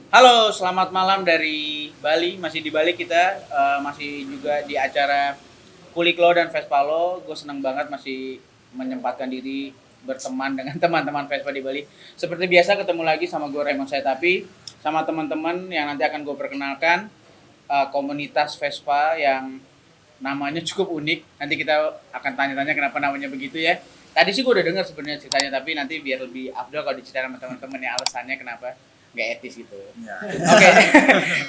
Halo, selamat malam dari Bali. Masih di Bali kita, masih juga di acara Kuliklo dan Vespalo. Gue seneng banget masih menyempatkan diri berteman dengan teman-teman Vespa di Bali. Seperti biasa ketemu lagi sama gue Raymond Saitapi, sama teman-teman yang nanti akan gue perkenalkan, komunitas Vespa yang namanya cukup unik. Nanti kita akan tanya-tanya kenapa namanya begitu ya. Tadi sih gue udah dengar sebenarnya ceritanya, tapi nanti biar lebih afdol kalau diceritain sama teman-teman ya alasannya kenapa nggak etis gitu. Ya. Oke.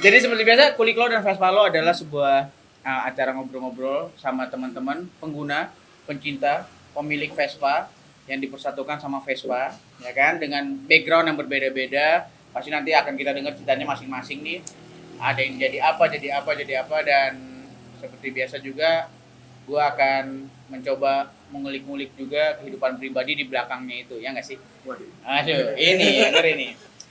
Jadi seperti biasa, Kuliklo dan Vespalo adalah sebuah acara ngobrol-ngobrol sama teman-teman pengguna, pencinta, pemilik Vespa yang dipersatukan sama Vespa, ya kan, dengan background yang berbeda-beda. Pasti nanti akan kita dengar ceritanya masing-masing nih. Ada yang jadi apa, dan seperti biasa juga gue akan mencoba mengulik-ngulik juga kehidupan pribadi di belakangnya itu, ya nggak sih? Waduh. Aduh, ini, denger ini.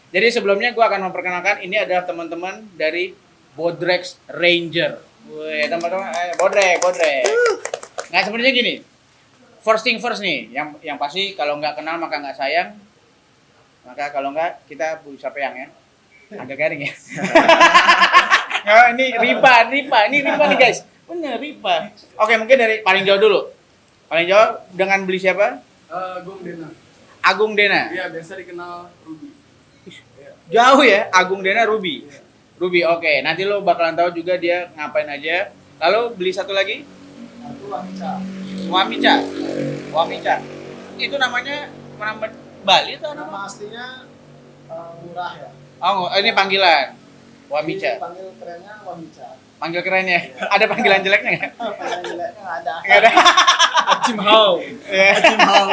Jadi sebelumnya gue akan memperkenalkan, ini adalah teman-teman dari Bodrex Ranger. Wih, teman-teman, Bodrek. Nah, sebenarnya gini, first thing first nih, yang pasti kalau nggak kenal maka nggak sayang, maka kalau nggak kita bisa peyang ya. Agak garing ya. Oh, ini riba nih guys. Bener riba. Oke, mungkin dari paling jauh dulu. Paling jauh dengan beli siapa? Gung Dena. Agung Dena. Iya, biasa dikenal Ruby. Jauh ya, Agung Dena Ruby. Ruby, oke. Nanti lo bakalan tahu juga dia ngapain aja. Lalu beli satu lagi, Aku Wamica. Wamica. Wamica. Itu namanya nama Bali atau nama? Nama aslinya Murah ya. Oh, ini panggilan. Wamica. Jadi panggil kerennya Wamica. Panggil kerennya. Ada panggilan jeleknya nggak? Panggilan jeleknya nggak ada. Nggak ada. Jim Hao. Ya. Jim Hao.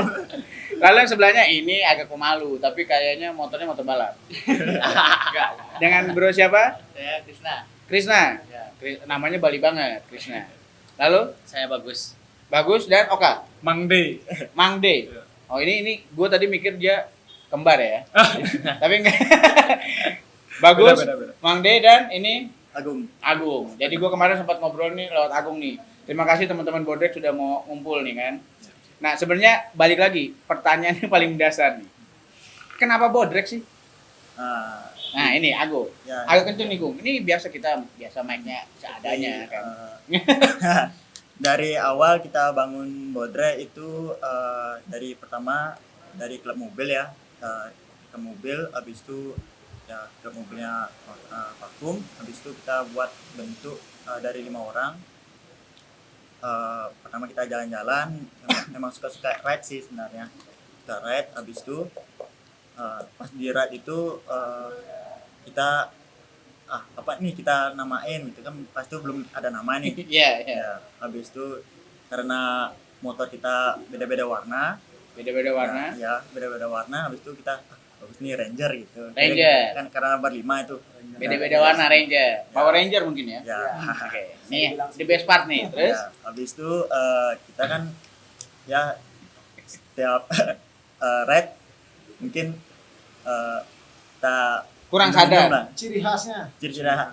Lalu yang sebelahnya ini agak pemalu, tapi kayaknya motornya motor balap. Enggak. Dengan bro siapa? Saya Krisna. Krisna. Ya. Namanya Bali banget, Krisna. Lalu Saya Bagus. Bagus dan Oka. Mang D. Mang D. Iya. Oh ini gue tadi mikir dia kembar ya. Tapi enggak. Bagus, Beda. Mang D dan ini Agung. Agung. Jadi gue kemarin sempat ngobrol nih lewat Agung nih. Terima kasih teman-teman Bodrek sudah mau ngumpul nih kan. Nah sebenarnya balik lagi, pertanyaannya paling dasar nih. Kenapa Bodrek sih? Ah, Nah ini Agung. ya. Agak kenceng nih Gung. Ini biasa mic-nya seadanya kan. Dari awal kita bangun Bodre itu dari pertama dari klub mobil ya, ke mobil, habis itu ya klub mobilnya vakum, habis itu kita buat bentuk dari 5 orang. Pertama kita jalan-jalan, memang suka ride sih sebenarnya, kita ride, habis itu pas di ride itu kita apa nih kita namain gitu kan, pas itu belum ada nama nih. Iya, iya. Ya, habis itu karena motor kita beda-beda warna. Beda-beda warna. Ya, beda-beda warna. Habis itu kita bagus nih Ranger gitu. Ranger. Kan karena berlima itu. Beda-beda warna Ranger. Power Ranger mungkin ya. Ya. Oke. Nih, the best part nih. Terus Ya, habis itu kita kan ya setiap ride mungkin kita kurang minum sadar. lah. Ciri khasnya.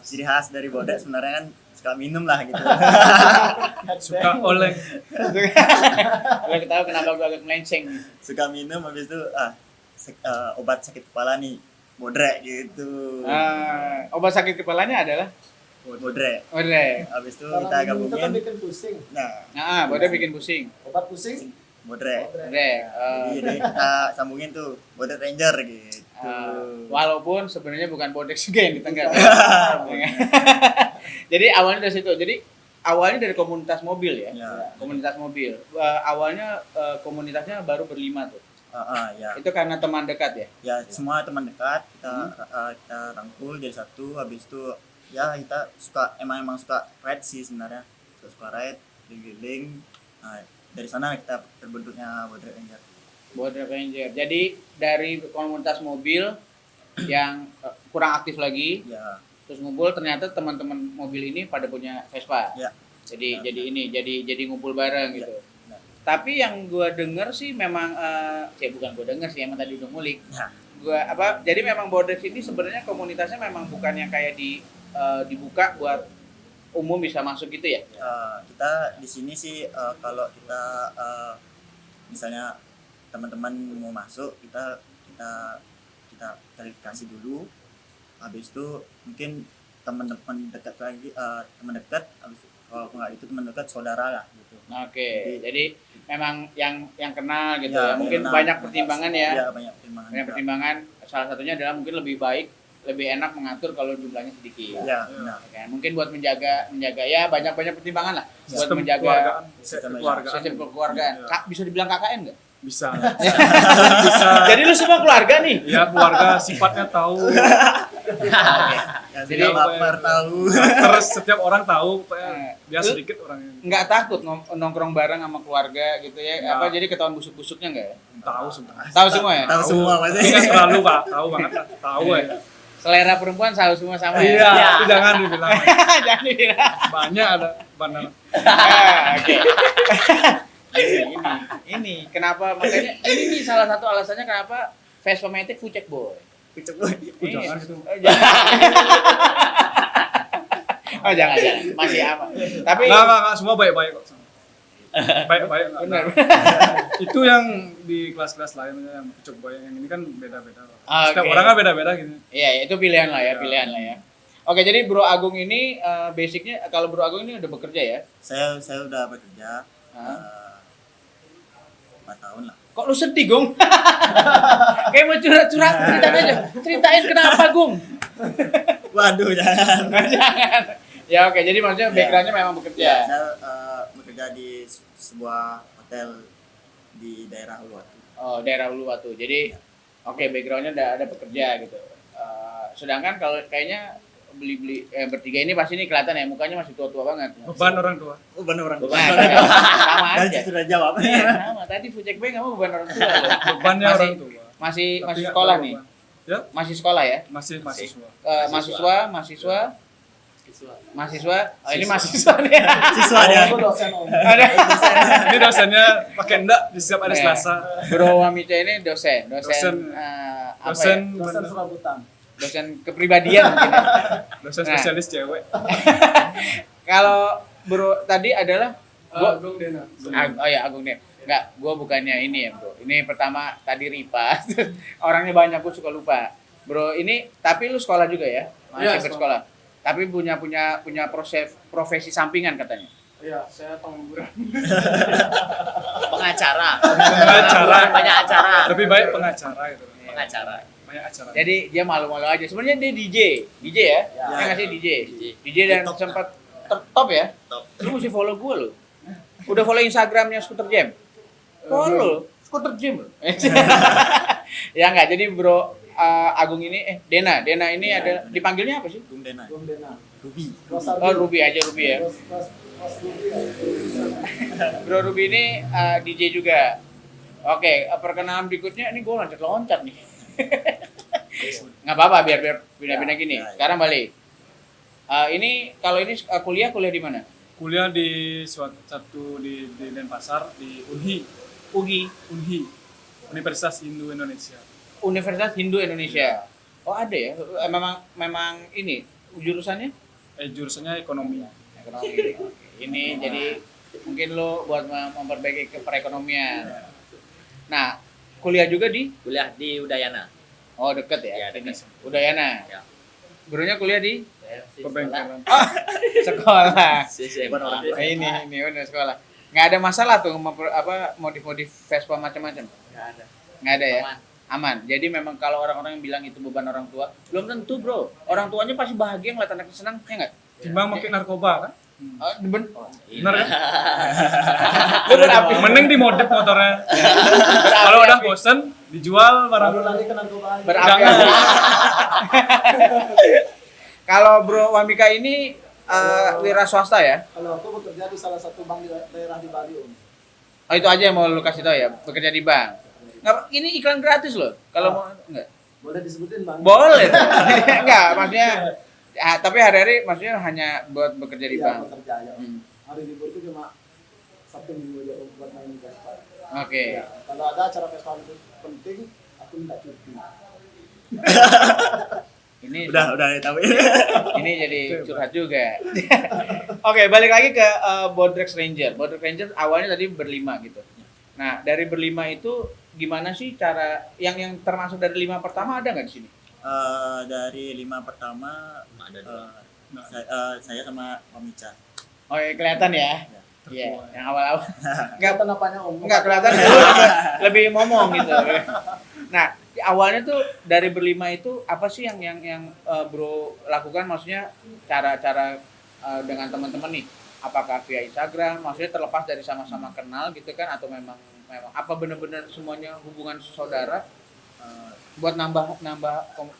Ciri khas dari Bodek sebenarnya kan suka minum lah gitu. Suka oleng. Gue ketahui kenapa gue agak melenceng. Suka minum, habis itu obat sakit kepala nih Bodrek gitu. Obat sakit kepalanya adalah Bodrek. Bodrek. Habis itu Kalau kita minum itu kan gabungin. bikin pusing. Nah, Bodrek bikin pusing. Obat pusing. Bodrek. Bodrek. Jadi kita sambungin tuh Bodrek Ranger gitu. Walaupun sebenarnya bukan Bodrek juga yang ditengah. Jadi awalnya dari situ. Jadi awalnya dari komunitas mobil ya. Ya. Komunitas mobil. Awalnya komunitasnya baru berlima tuh. Ya. Itu karena teman dekat ya. Ya semua teman dekat kita rangkul jadi satu. Habis itu ya kita emang suka ride sih sebenarnya. Suka ride, keliling. Nah, dari sana kita terbentuknya Bodrek Ranger. Bodrek Ranger. Jadi dari komunitas mobil yang kurang aktif lagi, Ya. terus ngumpul, ternyata teman-teman mobil ini pada punya Vespa. Ya. Jadi Ya. jadi ngumpul bareng Ya. gitu. Ya. Tapi yang gua denger sih memang bukan gua denger sih, emang tadi udah ngulik. Ya. Jadi memang Bodrek ini sebenarnya komunitasnya memang bukan yang kayak dibuka buat umum bisa masuk gitu ya. Kita di sini sih kalau kita misalnya teman-teman mau masuk kita verifikasi dulu habis itu mungkin teman-teman dekat lagi, teman dekat, habis kalau nggak itu teman dekat saudara lah gitu. Oke, jadi memang yang kenal gitu ya. Ya, Mungkin kenal. banyak pertimbangan ya. Ya, banyak pertimbangan. Banyak juga. pertimbangan. Salah satunya adalah mungkin lebih baik, lebih enak mengatur kalau jumlahnya sedikit. Ya, benar. Kan? Mungkin buat menjaga ya banyak pertimbangan lah buat Sistem menjaga kekeluargaan. Sistem Kekeluargaan. sistem kekeluargaan. Kak, bisa dibilang KKN nggak? Bisa. Bisa. Jadi lu semua keluarga nih. Ya keluarga sifatnya tahu. Ya, Jadi, sudah baper tahu. Terus setiap orang tahu Nah, dia lu sedikit orangnya. nggak takut nongkrong bareng sama keluarga gitu ya? Nggak. Apa jadi ketahuan busuk-busuknya nggak ya? Tahu sebenarnya. Tahu semua ya? Tahu semua pasti. Tapi nggak terlalu Pak, tahu banget. Tahu ya. Selera perempuan tahu semua sama Iya, ya? itu jangan dibilang. Jangan dibilang. Banyak ada bandar. Oke. Ini kenapa makanya ini nih salah satu alasannya kenapa Vespa Matic Fucek Boy. Pucuk boy. Jangan itu. Oh, jangan. Oh, jangan. Masih aman. Tapi Enggak, semua baik-baik kok. Baik-baik. benar. Itu yang di kelas-kelas lainnya yang coba yang ini kan beda-beda. Setiap Oke. orang kan beda-beda gitu. Iya, itu pilihan lah ya. Oke, jadi Bro Agung ini basicnya kalau Bro Agung ini udah bekerja ya? Saya udah bekerja Hah? 4 tahun lah. Kok lu sedih, Gung? Kayak mau curhat ceritain aja. Ceritain kenapa, Gung? Waduh, jangan. Jangan. Ya oke, jadi maksudnya backgroundnya memang bekerja. Ya, saya bekerja di sebuah hotel di daerah Uluwatu. Oh, daerah Uluwatu. Jadi oke, backgroundnya ada bekerja gitu. Sedangkan kalau kayaknya beli bertiga ini pasti ini kelihatan ya mukanya masih tua-tua banget. Beban orang tua. Oh, benar orang tua. Nah, sama Dan aja. sudah jawab. Iya, sama. Tadi Fucek Boy nggak mau beban orang tua. loh. Bebannya Masih- orang tua. Masih Tapi nggak sekolah tahu nih. beban. Ya, Masih sekolah ya? masih mahasiswa. Mahasiswa. Oh, ini mahasiswa nih. Siswa dia. Aku dosen om. Ada. Ini dosennya pakai enggak di setiap hari Iya. Selasa. Bro Wamica ini dosen Dosen. apa Dosen ya? Dosen serabutan. Dosen kepribadian mungkin. ya. dosen Nah. spesialis cewek. Kalau Bro tadi adalah gua Agung Dena. Oh ya Agung nih. Enggak, gua bukannya ini ya, Bro. Ini pertama tadi Ripa. Orangnya banyak gua suka lupa. Bro, ini tapi lu sekolah juga ya? Masih Iya, bersekolah. Tapi punya profesi sampingan katanya. Iya, saya pengangguran. Pengacara. Pengacara. Banyak acara. Lebih baik pengacara gitu. Pengacara. Banyak acara. Jadi dia malu-malu aja. Sebenarnya dia DJ ya? Ya. Dia ngasih DJ. DJ. DJ dan Top. sempat top ya? Top. Lu mesti follow gue lo. Udah follow Instagramnya Scooter Jam? Follow Scooter Jam lo. Ya enggak, jadi Bro Agung ini Dena ini ada dipanggilnya apa sih? Bung Dena. Belum dena. Ruby. Oh Ruby aja Ruby ya. Pas Ruby ya. Bro Ruby ini DJ juga. Oke, perkenalan berikutnya ini gue loncat-loncat nih. Nggak apa-apa biar pindah-pindah gini. Ya, ya. Sekarang balik. Ini kalau ini kuliah di mana? Kuliah di satu di Denpasar di UGI, Unhi Universitas Hindu Indonesia. Universitas Hindu Indonesia. Oh ada ya? Memang ini jurusannya? Jurusannya ekonomi. Ekonomi. Ini jadi mungkin lo buat memperbaiki ke perekonomian. Nah, kuliah juga di? Kuliah di Udayana. Oh deket ya? Ya, dekat. Udayana. Ya. Gurunya kuliah di? Pembengkelan. Sekolah. SMA. Ini udah sekolah. Nggak ada masalah tuh modif-modif Vespa macam-macam. Nggak ada ya? Aman. Jadi memang kalau orang-orang yang bilang itu beban orang tua, belum tentu bro. Orang tuanya pasti bahagia ngeliat anaknya senang, ya nggak? Timbang pakai narkoba kan? Benar kan? Lu berapi. Mending dimodif motornya. Kalau udah bosen dijual barang. Baru lagi kena gua lagi. Berapi. Kalau Bro Wamika ini wira swasta ya? Kalau aku bekerja di salah satu bank di daerah di Bali om. Oh itu aja yang mau lu kasih tau ya, bekerja di bank. Nggak, ini iklan gratis loh. Kalau mau enggak. Boleh disebutin bang? Boleh. Enggak, maksudnya tapi hari-hari maksudnya hanya buat bekerja di Iya, bank. bekerja ya. Hmm. Hari libur itu cuma Sabtu Minggu aja buat main Vespa. Oke. Ya, kalau ada acara Vespa itu penting, aku minta cuti. Ini Udah tahu. ini jadi curhat juga. Oke, balik lagi ke Bodrex Ranger. Bodrex Ranger awalnya tadi berlima gitu. Nah, dari berlima itu gimana sih cara yang termasuk dari 5 pertama ada nggak di sini? Dari 5 pertama Ada dua. saya sama Om Ica. Oh ya, kelihatan ya. Iya, yang awal-awal. Enggak apanya Om. Enggak kelihatan dulu lebih ngomong gitu. Nah, di awalnya tuh dari berlima itu apa sih yang Bro lakukan, maksudnya cara-cara dengan teman-teman nih? Apakah via Instagram, maksudnya terlepas dari sama-sama kenal gitu kan, atau memang apa benar-benar semuanya hubungan saudara buat nambah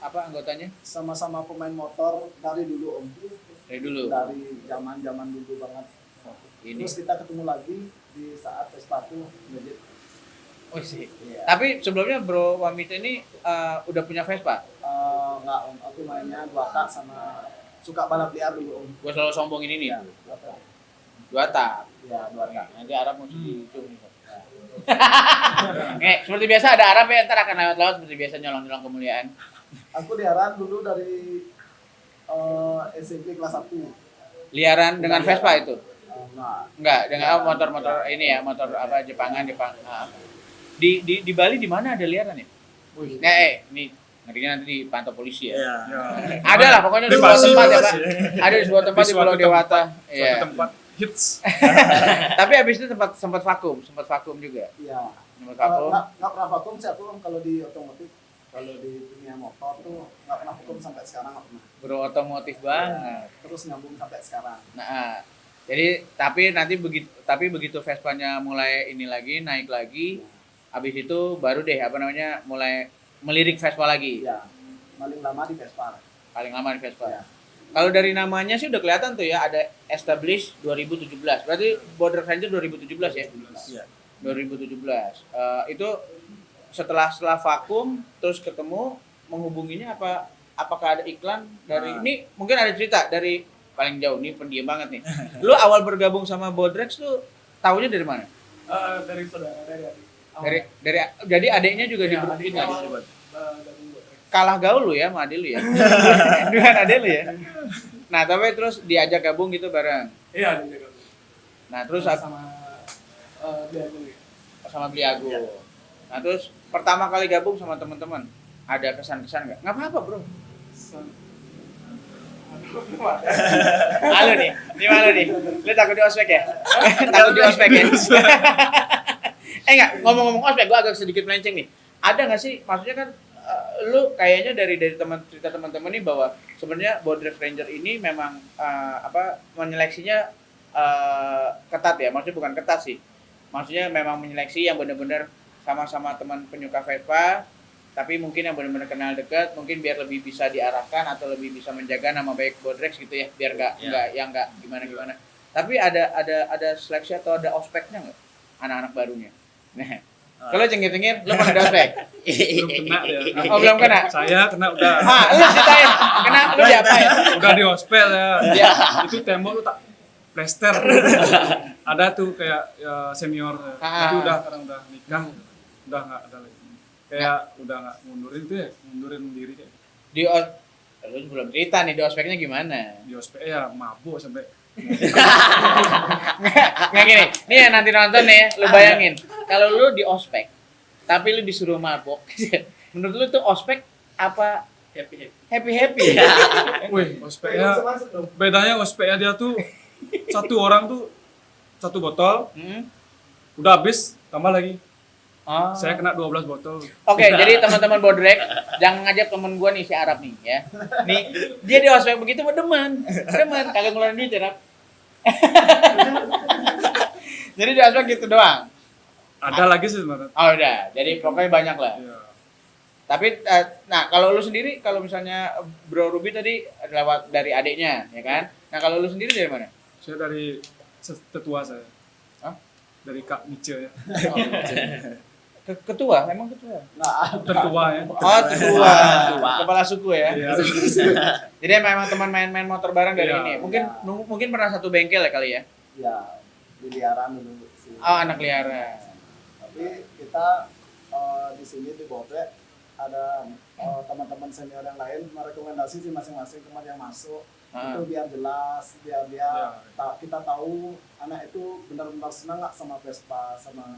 apa anggotanya Sama-sama pemain motor dari dulu Om. dari dulu Dari zaman dulu banget. ini. Terus kita ketemu lagi di saat sepatu jadi Oh sih. iya. Tapi sebelumnya Bro Wamita ini udah punya Vespa. Enggak Om, aku mainnya 2 tak sama suka balap liar dulu Om. Gue selalu sombong ini nih. Iya, 2 tak. 2 tak. Iya, 2 tak. Nanti Arab mesti dicium nih. Seperti biasa ada Arab ya, ntar akan lewat-lewat seperti biasa nyolong-nyolong kemuliaan. Aku diaran dulu dari SMP kelas 1. Liaran dengan Vespa itu? Enggak. Enggak, dengan motor-motor ini ya, motor apa Jepang. Di Bali di mana ada liaran ya? Nah, ini ngerinya nanti dipantau polisi ya. Iya. Ada lah pokoknya di Di sebuah Bali, tempat ya, Bali. Pak. Ada di sebuah tempat di Pulau Dewata. Suatu Iya. tempat hits. Tapi habis itu sempat vakum juga. Iya. Sempat Kalau vakum. nggak pernah vakum sih aku Om, kalau di otomotif. Kalau di dunia motor tuh nggak pernah vakum sampai sekarang, nggak pernah. Bro otomotif banget. Terus nyambung sampai sekarang. Nah, jadi tapi begitu Vespanya mulai ini lagi, naik lagi, habis itu baru deh mulai melirik Vespa lagi. Iya. Paling lama di Vespa. Paling lama di Vespa. Iya. Kalau dari namanya sih udah kelihatan tuh ya, ada Established 2017. Berarti Border Ranger 2017 ya? Iya. 2017. Itu setelah vakum terus ketemu, menghubunginya apakah ada iklan dari ini, mungkin ada cerita dari paling jauh nih, pendiam banget nih. Lu awal bergabung sama Bodrex tuh tahunya dari mana? Dari saudara, dari adik. Dari jadi adiknya juga Iya, diberhentiin adiknya ya? awal gabung buat Rex. Kalah gaul lu ya sama adik lu ya? Dengan adik lu ya? Nah, tapi terus diajak gabung gitu bareng. Iya, dia gabung. Nah, terus sama dia dulu ya. sama Bliago. Nah, terus pertama kali gabung sama teman-teman, ada kesan-kesan nggak? Nggak apa-apa, Bro. Halo nih, ini malu nih. Lu takut di ospek ya? Takut di ospek ya? Enggak, ngomong-ngomong ospek, gue agak sedikit melenceng nih. Ada nggak sih, maksudnya kan lu kayaknya dari cerita teman-teman nih bahwa sebenarnya Bodrex Ranger ini memang menyeleksinya ketat ya, maksudnya bukan ketat sih. Maksudnya memang menyeleksi yang benar-benar sama-sama teman penyuka Vespa, tapi mungkin yang benar-benar kenal dekat, mungkin biar lebih bisa diarahkan atau lebih bisa menjaga nama baik Bodrex gitu ya, biar nggak gimana-gimana. Tapi ada seleksi atau ada ospeknya nggak anak-anak barunya? Nah, kalau cengir-cengir, lu pernah ada ospek? Belum kena dia. Oh, belum kena? Saya kena udah. Lu ceritain, kena lu diapain? Udah di ospek ya. Ya. Itu tembok tuh tak plester. Ada tuh kayak ya, senior. Tapi sekarang udah nikah. Udah nggak ada lagi. Kayak udah nggak mundurin diri kayak. Lu belum cerita nih di ospeknya gimana? Di ospek ya mabuk sampai. Nggak gini, nih ya nanti nonton nih, lu bayangin kalau lu di ospek, tapi lu disuruh mabok, menurut lu tuh ospek apa happy? Wih, ospeknya bedanya ospeknya dia tuh satu orang tuh satu botol, udah habis tambah lagi. Oh. Saya kena 12 botol. Oke, jadi teman-teman Bodrek, jangan ngajak temen gua nih si Arab nih ya. Nih, dia di ospek begitu mah demen, kagak ngeluarin duit ya, Arab. Jadi di ospek gitu doang. Ada lagi sih sebenarnya. Oh udah, jadi pokoknya banyak lah. Iya. Tapi, nah kalau lu sendiri, kalau misalnya Bro Ruby tadi lewat dari adiknya, ya kan? Nah kalau lu sendiri dari mana? Saya dari tetua saya. Hah? Dari Kak Mice ya. Oh, ketua, emang ketua? Nah, Tertua ya. Oh ketua, kepala suku ya. Iya. Jadi memang teman main-main motor bareng dari Iya. ini. Mungkin pernah satu bengkel ya kali ya? ya di liaran dulu sih. Oh anak liara. Tapi kita di sini di Bodrek ada teman-teman senior yang lain merekomendasi sih masing-masing teman yang masuk itu biar jelas, biar dia kita tahu anak itu benar-benar senang nggak sama Vespa, sama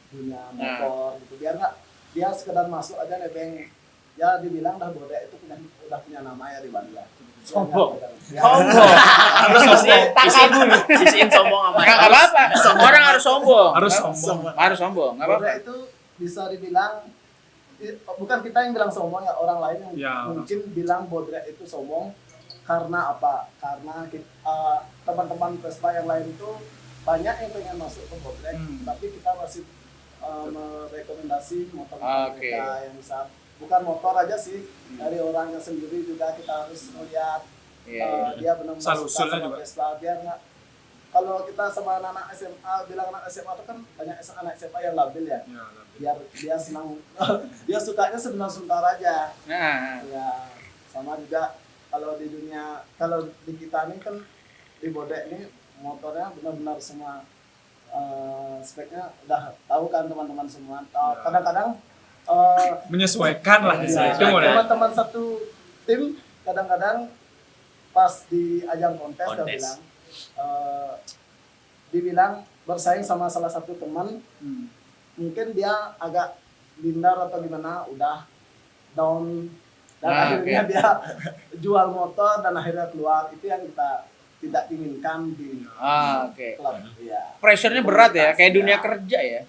dunia motor gitu, biar nggak dia sekedar masuk aja nebeng ya dibilang dah Bodrek itu udah punya nama ya di Bali ya. Sombong. Ya, Sombong. Harus isiin sombong sama Nggak apa-apa. Orang harus sombong. Harus Nggak- sombong. Harus sombong. Nggak apa-apa. Bodrek itu bisa dibilang bukan kita yang bilang sombong ya, orang lain yang Ya, orang mungkin bilang Bodrek itu sombong karena apa? Karena teman-teman Vespa yang lain itu banyak yang pengen masuk ke Bodrek, tapi kita masih merekomendasi motor-motor Oke. mereka yang bisa, bukan motor aja sih, dari orangnya sendiri juga kita harus melihat Iya. dia benar-benar suka Usulnya sama juga. Vespa, biar nggak, kalau kita sama anak SMA bilang anak SMA itu kan banyak anak SMA yang labil ya, Ya, biar dia senang dia sukanya sebentar-sebentar aja Nah, ya. Sama juga kalau di dunia, kalau di kita ini kan di Bodrek ini motornya benar-benar semua speknya udah tahu kan teman-teman semua. Ya. Kadang-kadang menyesuaikan lah Menyesuaikan. itu model. teman-teman satu tim kadang-kadang pas di ajang kontes dia Kontes. bilang dibilang bersaing sama salah satu teman, mungkin dia agak lindar atau gimana, udah down dan Nah, akhirnya oke. dia jual motor dan akhirnya keluar. Itu yang kita tidak inginkan di oke. klub ya. Pressure-nya berat ya, kayak dunia kerja ya.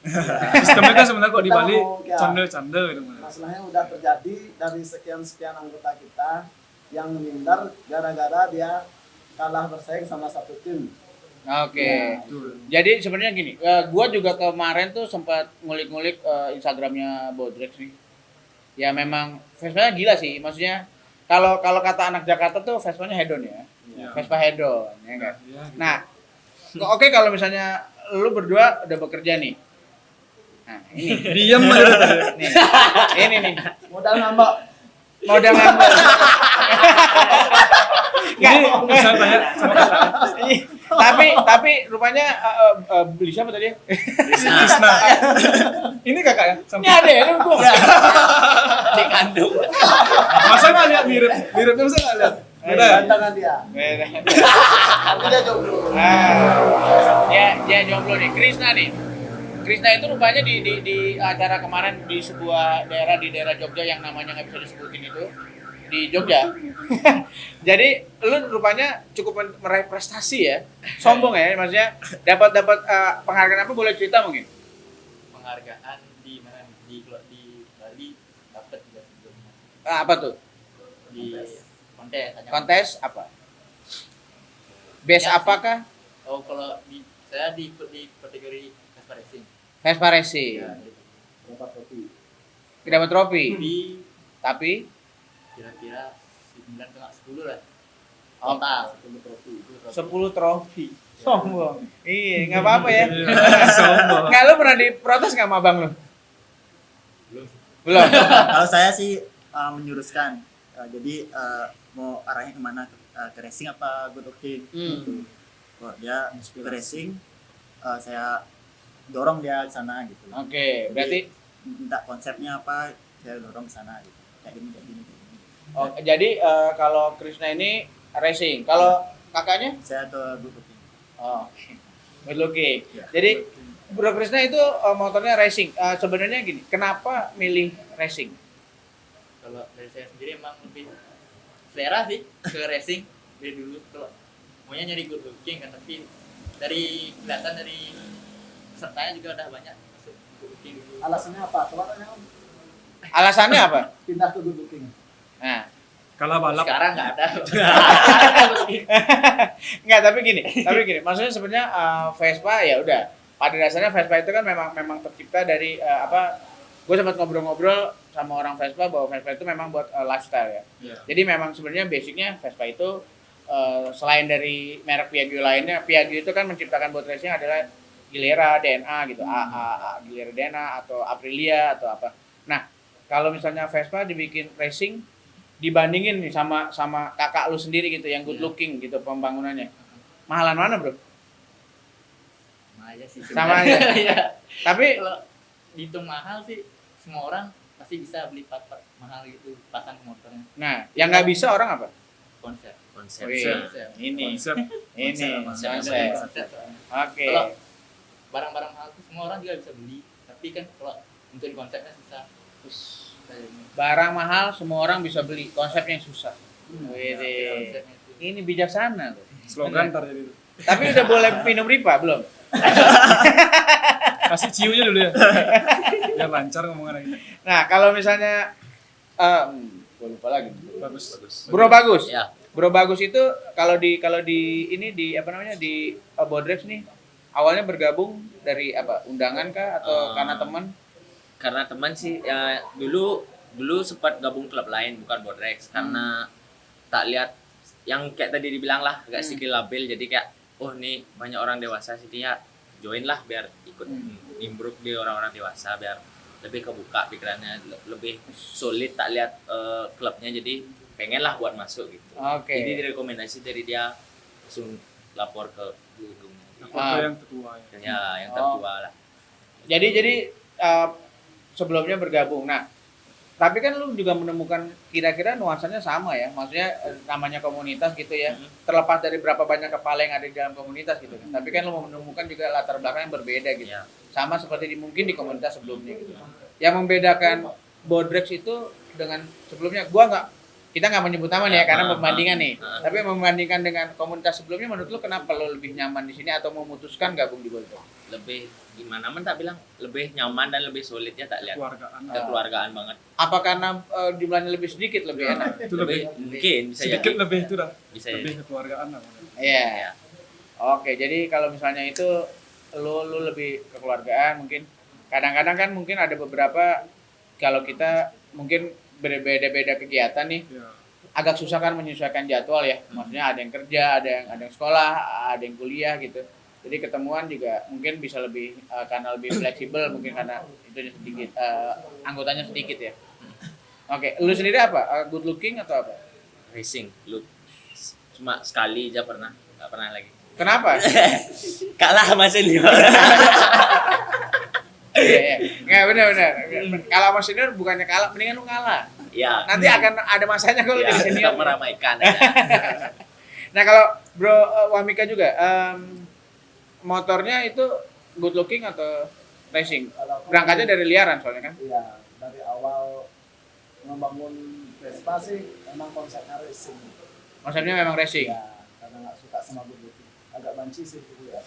Sistemnya kan sebenarnya kok di Kita Bali mau, ya. candel-candel gitu. Masalahnya udah terjadi dari sekian anggota kita yang minder gara-gara dia kalah bersaing sama satu tim. Oke. Ya, Jadi sebenarnya gini, gua juga kemarin tuh sempat ngulik-ngulik Instagramnya Bodrek sih. Ya memang Vespa-nya gila sih, maksudnya kalau kata anak Jakarta tuh Vespa-nya hedon ya. Iya. Vespa hedon, ya enggak? Iya, gitu. Nah, oke kalau misalnya lu berdua udah bekerja nih. Nah, ini. Diam aja tadi. Nih. Ini nih. modal nambah. Modal ngambil. Ini bisa tanya sama tapi rupanya beli siapa tadi? Krisna. Ini kakak ya? Ini ada ya, lu gua. Dikandung. Masa nggak lihat miripnya masa nggak lihat? Beda ya? Gantangan dia. Beda. Tapi dia jomblo. Dia jomblo nih. Krisna nih. Krisna itu rupanya di acara kemarin di sebuah daerah di daerah Jogja yang namanya nggak bisa disebutin itu di Jogja. Jadi lu rupanya cukup meraih prestasi ya. Sombong ya, maksudnya dapat penghargaan apa, boleh cerita mungkin? Penghargaan di mana, di Bali dapat juga sebelumnya. Apa tuh? Di kontes hanya Kontes apa? Best Ya, apakah? Oh, kalau saya diikut di kategori Vespa Racing. Vespa Racing. Ya, Berapa kopi? Dapat trofi. di Tapi kira-kira 9,10 lah. Oh. Total 10 trofi. 10 trofi. Sombong. Iya, nggak apa-apa ya. Sombong. Nggak, lu pernah diprotes nggak sama abang lu? Belum. Belum. Kalau saya sih menyuruskan. Jadi mau arahnya kemana, ke racing apa good looking gitu. Kalau dia ke racing, saya dorong dia ke sana gitu. Oke, berarti minta konsepnya apa, saya dorong ke sana gitu. Kayak gini. jadi kalau Krishna ini racing, kalau kakaknya Saya ke good looking. good looking. Ya. Jadi Bro Krishna itu motornya racing. Sebenarnya gini, kenapa milih racing? Kalau dari saya sendiri emang lebih selera sih ke racing dari dulu. Kalau maunya nyari good looking kan, tapi dari kelihatan dari pesertanya juga udah banyak masuk good looking dulu. Alasannya apa? Coba tanya Om. Alasannya apa? Pindah ke good looking. Nah, Kalah balap. Sekarang nggak ada. Enggak, tapi gini, maksudnya sebenarnya Vespa ya udah. Pada dasarnya Vespa itu kan memang tercipta dari gue sempat ngobrol-ngobrol sama orang Vespa bahwa Vespa itu memang buat lifestyle ya. Iya. Jadi memang sebenarnya basicnya Vespa itu selain dari merek Piaggio lainnya, Piaggio itu kan menciptakan buat racing adalah Gilera, DNA gitu, Gilera DNA atau Aprilia atau apa. Nah, kalau misalnya Vespa dibikin racing, dibandingin nih sama kakak lu sendiri gitu yang good looking gitu pembangunannya, mahalan mana bro? Sama aja sih. Sama sebenarnya. aja. Iya. Tapi Kalau dihitung mahal sih, semua orang pasti bisa beli part-part mahal gitu, pasang motornya. nah yang nggak bisa orang apa? Konsep. Wih, Konsep. ini Konsep. konsep. Konsep. Oke. Kalau barang-barang mahal tuh semua orang juga bisa beli, tapi kan kalau untuk konsepnya susah. Barang mahal semua orang bisa beli, konsepnya yang susah. Wede. Ini bijaksana loh. Slogan ntar jadi itu. Tapi udah boleh minum ripa belum? Kasih ciunya dulu ya. Biar lancar ngomongan lagi. Nah, kalau misalnya gue lupa lagi. Bagus. Bro Bagus. Ya. Bro Bagus itu kalau di ini di apa namanya di Bodrex nih awalnya bergabung dari apa? Undangan kah atau karena teman? Karena teman sih ya, dulu sempat gabung klub lain bukan Bodrex karena tak lihat yang kayak tadi dibilang lah agak sedikit labil, jadi kayak oh nih banyak orang dewasa sini ya, join lah biar ikut nimbruk di orang-orang dewasa, biar lebih kebuka pikirannya, lebih solid, tak lihat klubnya, jadi pengen lah buat masuk gitu. Oke. Jadi direkomendasi dari dia, langsung lapor ke gedungnya. Foto yang tertua ya. Ya yang tertua lah. Jadi sebelumnya bergabung. Nah, tapi kan lu juga menemukan kira-kira nuansanya sama ya. Maksudnya namanya komunitas gitu ya. Terlepas dari berapa banyak kepala yang ada di dalam komunitas gitu kan. Tapi kan lu menemukan juga latar belakang yang berbeda gitu. Ya. Sama seperti mungkin di komunitas sebelumnya gitu. Yang membedakan Bodrex itu dengan sebelumnya, kita nggak menyebut nama nih ya karena membandingkan nih. Tapi membandingkan dengan komunitas sebelumnya, menurut lu kenapa lo lebih nyaman di sini atau memutuskan gabung di Bodrex? Lebih gimana men tak bilang, lebih nyaman dan lebih solidnya tak lihat. Keluargaan. Kekeluargaan banget. Apa karena jumlahnya lebih sedikit lebih enak? Itu lebih Mungkin bisa sedikit jadi. lebih itu dah. Bisa Lebih jadi. kekeluargaan lah. Iya. Oke, jadi kalau misalnya itu lu lebih kekeluargaan mungkin. Kadang-kadang kan mungkin ada beberapa kalau kita mungkin berbeda-beda kegiatan nih, Ya. agak susah kan menyesuaikan jadwal ya. Maksudnya ada yang kerja, ada yang sekolah, ada yang kuliah gitu. Jadi ketemuan juga mungkin bisa lebih karena lebih fleksibel mungkin karena itu sedikit anggotanya sedikit ya. Oke, lu sendiri apa? Good looking atau apa? Racing, lu cuma sekali aja pernah, nggak pernah lagi. Kenapa? Kalah sama senior. Iya. Nggak benar. Kalau sama senior bukannya kalah, mendingan lu ngalah. Ya. Nanti akan ada masanya kalau Ya, jadi senior. tetap meramaikan. Nah kalau Bro Wamika juga, motornya itu good looking atau racing? Kalau aku- Berangkatnya dari liaran soalnya kan? Iya, dari awal membangun Vespa sih emang konsepnya racing. Konsepnya memang racing. Ya, karena nggak suka sama begitu. Agak banci sih dulu ya.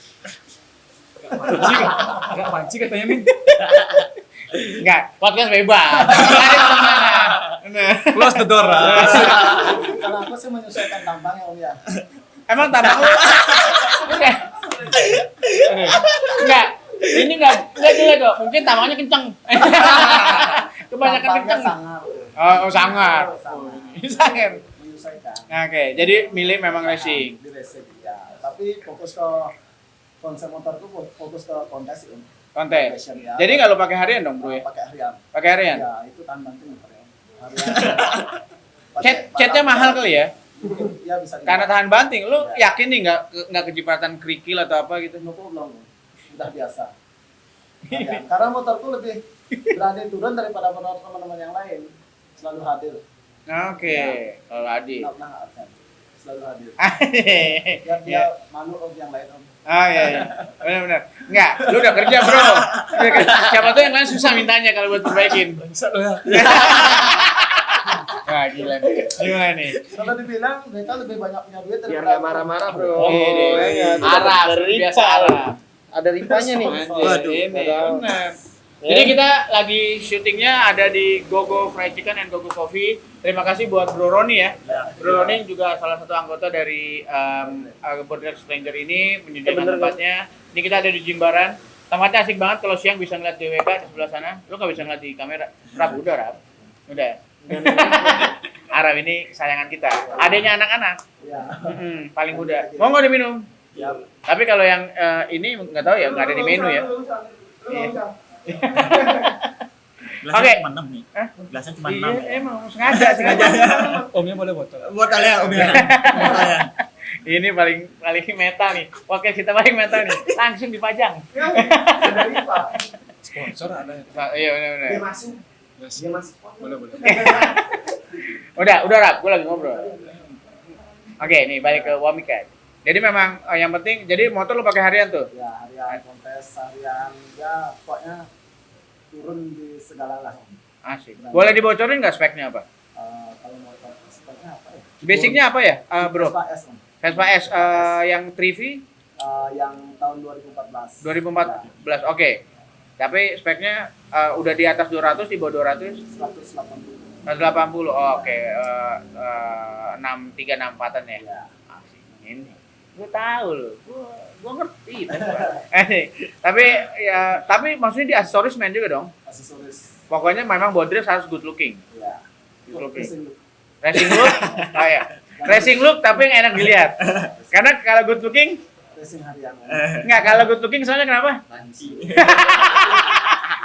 Agak panci katanya Min. Enggak, podcast bebas. Ada kemana? Bener. Close the door lah. Kalau aku sih menyesuaikan tampangnya Om ya. Emang tampang lu? Enggak. Ini enggak jelek kok. Mungkin tampangnya kenceng. Kebanyakan Tampangnya kenceng. sangar. Oh, sangar. Sangar. Sangar. Menyesuaikan. Oke, jadi milih memang racing. Di racing ya. Tapi fokus ke konsep motor tuh fokus ke kontes Om. Konten. Passion, ya. Jadi nggak lu pakai harian dong, Bro ya? Pakai harian. Pakai harian? Ya, itu tahan banting motor ya. Harian. Catnya mahal kali ya? Iya bisa. Karena tahan banting. Lu Ya. yakin nih nggak kejiplatan kerikil atau apa gitu? No problem. Udah biasa. Harian. Karena motorku lebih berani turun daripada motor teman-teman yang lain. Selalu hadir. Oke, kalau Adi. Nggak pernah absen. Selalu hadir. Iya. Biar dia malu Om yang lain Om. Oh iya. Benar. Enggak, lu udah kerja, Bro. Udah kerja. Siapa tuh yang lain susah mintanya kalau buat perbaikin. Bisa lo ya. Wah, gila nih. Gimana nih? Kalau dibilang mereka lebih banyak punya duit Biar nggak marah-marah bro. Ini Ingat. Arab, biasa Arab. Ada ripanya nih. Waduh, ini benar. Jadi kita lagi syutingnya ada di Gogo Fried Chicken and Gogo Coffee. Terima kasih buat Bro Roni ya. Bro Roni juga salah satu anggota dari Bodrex Stranger ini menyediakan tempatnya. Ini kita ada di Jimbaran. Tempatnya asik banget kalau siang bisa ngeliat DWK di sebelah sana. Lu nggak bisa ngeliat di kamera. Rap udah Rap. Udah. Arab ini kesayangan kita. Adanya anak-anak. Ya. Paling muda. Mau nggak diminum? Ya. Tapi kalau yang ini nggak tahu ya, nggak ada di menu ya. Gelasnya Oke. cuma 6 nih. Hah? Gelasnya cuma 6. Iya, emang sengaja. Omnya boleh botol. Botol ya, Om ya. Botol ya. Ini paling meta nih. Oke, kita paling meta nih. Langsung dipajang. Sponsor ada ya. Iya benar-benar. Dia masuk. Yes. Dia masuk. Boleh. Udah Rap, gue lagi ngobrol. Oke, nih balik ke Wamika. Jadi memang yang penting, jadi motor lu pakai harian tuh. Ya, harian kontes, harian ya pokoknya turun di segala lah. Asik. Boleh dibocorin nggak speknya apa? Kalau motor speknya apa ya? Basicnya apa ya, bro? Vespa S, Om. Vespa S yang 3V Yang tahun 2014. 2014. Oke. Tapi speknya udah di atas 200, di bawah 200? 180. 180. Oh, oke. 63 64-an ya. Ya. Asik. Ini. Gue tahu loh. Gue ngerti Vespa. Tapi ya, tapi maksudnya di aksesoris main juga dong. Aksesoris. Pokoknya memang Bodrex harus good looking. Ya. Good looking. Racing look. Racing look, oh ya. Racing look tapi yang enak dilihat. Karena kalau good looking, Racing harian. enggak, kalau good looking soalnya kenapa? Banci.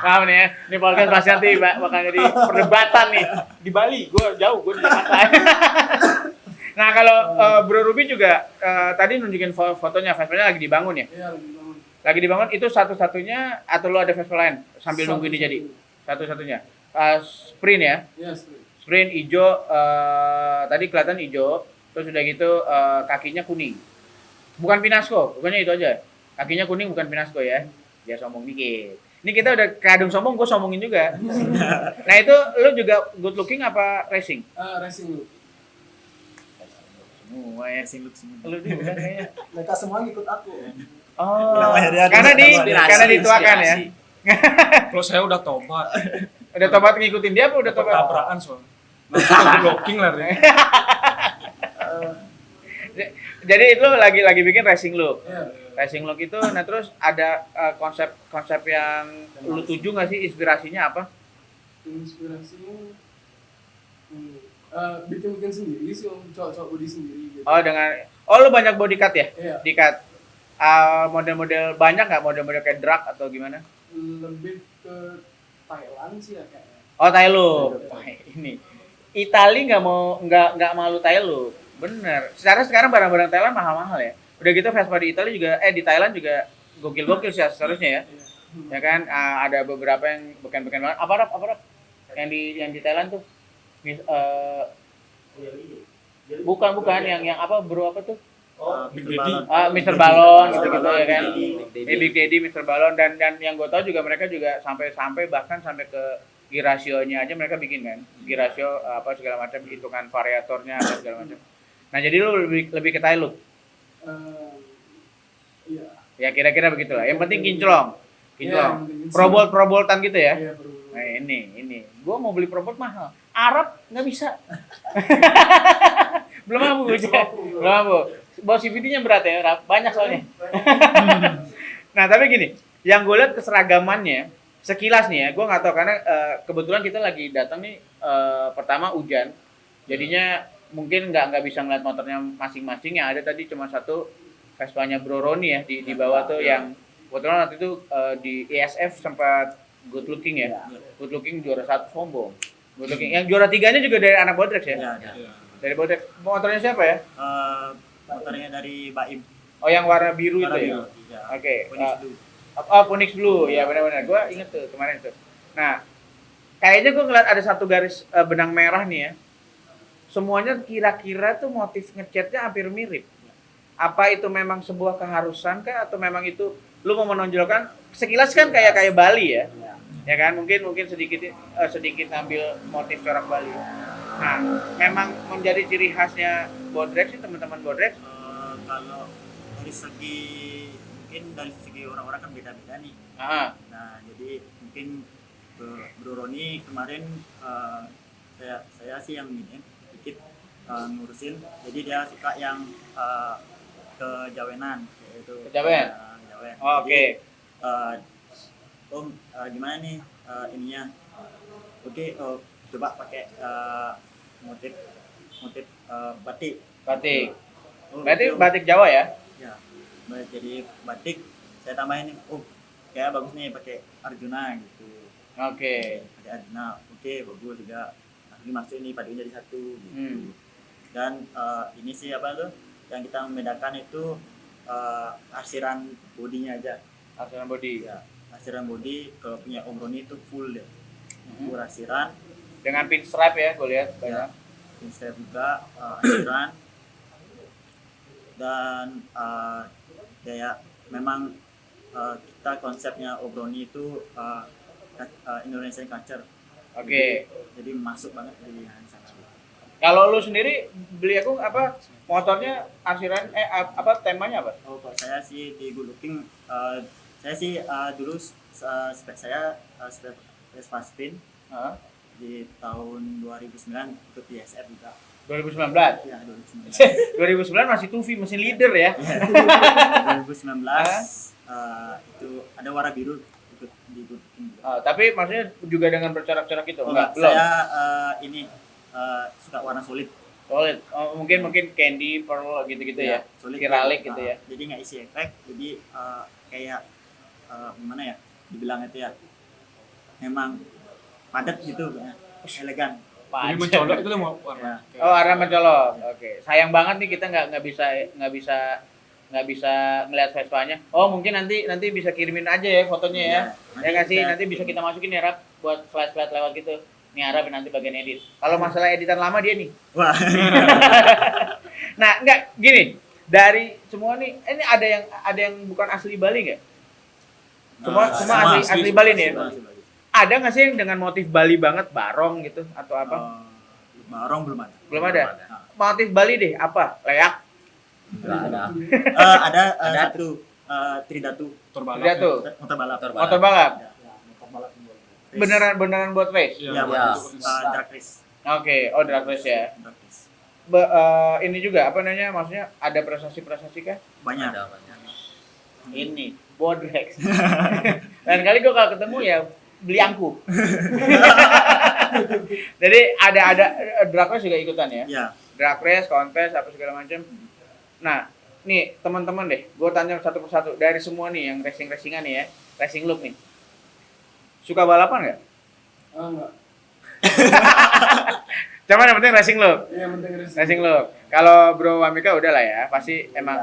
Paham nih ya, ini podcast pasti nanti bakal jadi perdebatan nih. Di Bali, gue jauh, gue di Jakarta. Nah kalau Bro Ruby juga tadi nunjukin fotonya, Vespa-nya lagi dibangun ya? Iya, lagi bangun. Lagi dibangun, itu satu-satunya atau lo ada Vespa lain sambil nunggu ini jadi? Satu-satunya. Sprint ya? Iya, seperti. Sprint hijau, tadi kelihatan hijau, terus udah gitu kakinya kuning. Bukan Pinasco, pokoknya itu aja. Kakinya kuning bukan Pinasco ya. Dia sombong dikit. Ini kita udah kadung sombong, gue sombongin juga. Nah itu lu juga good looking apa racing? Racing look. Semua ya. Racing look semua. Lu juga kayaknya. Mereka semua ngikut aku. Oh, Namanya dia karena Inspirasi, karena dituakan ya. inspirasi. Kalau saya udah tobat, Udah tobat ngikutin dia apa udah tobat? tabrakan soalnya. Nah, blocking lah deh. Jadi itu lagi bikin racing look. Iya. Racing look itu, nah terus ada konsep yang lu tuju nggak sih, inspirasinya apa? Inspirasinya bikin sendiri sih, Om. Cowok body sendiri gitu. Oh lu banyak body cut ya? Iya. Di cut. Model-model banyak nggak model-model kayak drag atau gimana? Lebih ke Thailand sih ya kayaknya. Oh Thailand. Wah, ini Itali nggak malu Thailand. Bener. Sekarang barang-barang Thailand mahal-mahal ya. Udah gitu Vespa di Italia juga di Thailand juga gokil-gokil sih seharusnya ya. Iya. Ya kan ada beberapa yang beken-beken banget. Apa rap? Yang di Thailand tuh. Bukan yang apa bro apa tuh? Big Mr. Daddy. Balon. Mr. Balon gitu ya kan. Big Big Daddy, Mr. Balon dan yang gue tahu juga mereka juga sampai bahkan sampai ke gear ratio-nya aja mereka bikin kan. Gear ratio apa segala macam, hitungan variatornya apa segala macam. Nah, jadi lu lebih ke Thai look. Iya. Ya kira-kira begitulah. Yang penting kinclong. Iya, yang penting kinclong. Probolt-proboltan gitu ya. Iya, perlu. Nah, ini. Gua mau beli probolt mahal. Arab nggak bisa. Belum mampu gue. Belum mampu. Bawa CVT-nya berat ya, Rap. Banyak soalnya. Nah, tapi gini, yang gue lihat keseragamannya sekilas nih ya, gue nggak tahu karena kebetulan kita lagi datang nih pertama hujan, jadinya mungkin nggak bisa ngeliat motornya masing-masing. Yang ada tadi cuma satu Vespa-nya Bro Roni ya di bawah tuh yang kebetulan waktu itu di ESF sempat good looking ya, good looking juara 1 sombong, good looking. Yang juara 3-nya juga dari anak Bodrex ya, Ya, Iya. dari Bodrex. Motornya siapa ya? motornya dari Baim. Oh yang warna biru Warna itu ya. biru, iya. Oke. Phoenix Blue. Phoenix Blue, ya benar-benar. Gue inget tuh kemarin tuh. Nah, kayaknya gue ngeliat ada satu garis benang merah nih ya. Semuanya kira-kira tuh motif ngecatnya hampir mirip. Apa itu memang sebuah keharusan kah atau memang itu lu mau menonjolkan sekilas kan kayak Bali ya. Ya kan mungkin sedikit ngambil motif corak Bali. Nah, memang menjadi ciri khasnya Bodrex sih teman-teman Bodrex. Kalau dari segi orang-orang kan beda-beda nih. Ah, Nah, jadi mungkin Bro Roni kemarin saya sih yang ini dikit ngurusin. Jadi dia suka yang kejawenan yaitu Kejawen? Kejawen. Oh, oke. Om gimana nih ininya? Oke, coba pakai motif batik. batik. Oh, Berarti oke, Om. batik Jawa ya? Ya, jadi batik saya tambahin nih, kayak bagus nih pakai Arjuna gitu. Oke. Pakai Arjuna, oke bagus juga. Nah, ini masuk nih paduin jadi satu gitu. Hmm. Dan ini sih apa tuh yang kita membedakan itu arsiran bodinya aja. Arsenal body. Ya, arsiran body kalau punya Om Roni itu full deh. Mhm. Full arsiran, Dengan pinstripe ya, gue lihat banyak. pinstripe juga arsiran. Dan kayak memang kita konsepnya Om Roni itu Indonesian culture. Oke. Jadi masuk banget di sana. Kalau lu sendiri beli aku apa motornya arsiran apa temanya apa? Oh, kalau saya sih di Good Looking, saya sih dulu spek saya spek Vespa Spin Hah? di tahun 2009 ikut di SF juga. 2019. Ya 2009. 2009 masih Tufi mesin leader ya. 2019 itu ada warna biru ikut di Good Looking juga. Tapi maksudnya juga dengan bercorak-corak itu? Oh, Enggak, belum. saya ini suka warna solid. Solid. Mungkin candy, pearl gitu-gitu ya. Solid. Kiralik gitu ya. Jadi nggak isi efek, jadi kayak gimana ya? Dibilang itu ya. Memang padat gitu, elegan. Jadi mencolok itu lah mau warna. Ya. Oh, arah mencolok. Oke. Sayang banget nih kita nggak bisa ngelihat Vespa-nya. Oh, mungkin nanti bisa kirimin aja ya fotonya ya. Ya nggak sih, nanti bisa kita masukin ya Rap buat flash lewat gitu. Ini Arab nanti bagian edit. Kalau masalah editan lama dia nih. Wah. Nah, enggak gini. Dari semua nih, ini ada yang bukan asli Bali nggak? Semua asli Bali nih. Ya? Ada nggak sih yang dengan motif Bali banget, barong gitu atau apa? Barong belum ada. Belum ada. Motif Bali deh, apa? Leak. Nggak ada. Ada satu Tridatu. Motor balap. Motor balap. Motor balap. Ya, motor balap dulu. Beneran buat race. Ya, Ya. drag race. Oke, drag race ya. Drag race. Ini juga apa namanya? Maksudnya ada prestasi kah? Banyak. Ada banyak. Ini Bodrex. Lain kali gue kalau ketemu ya beli angku. Jadi ada drag race juga ikutan ya? Ya. Drag race, kontes, apa segala macam. Nah, nih teman-teman deh, gue tanya satu persatu dari semua nih yang racingan nih ya, racing look nih. Suka balapan nggak? Enggak. Cuman yang penting racing look. Iya, penting Racing look. Kalau Bro Wamika udah lah ya, pasti emang.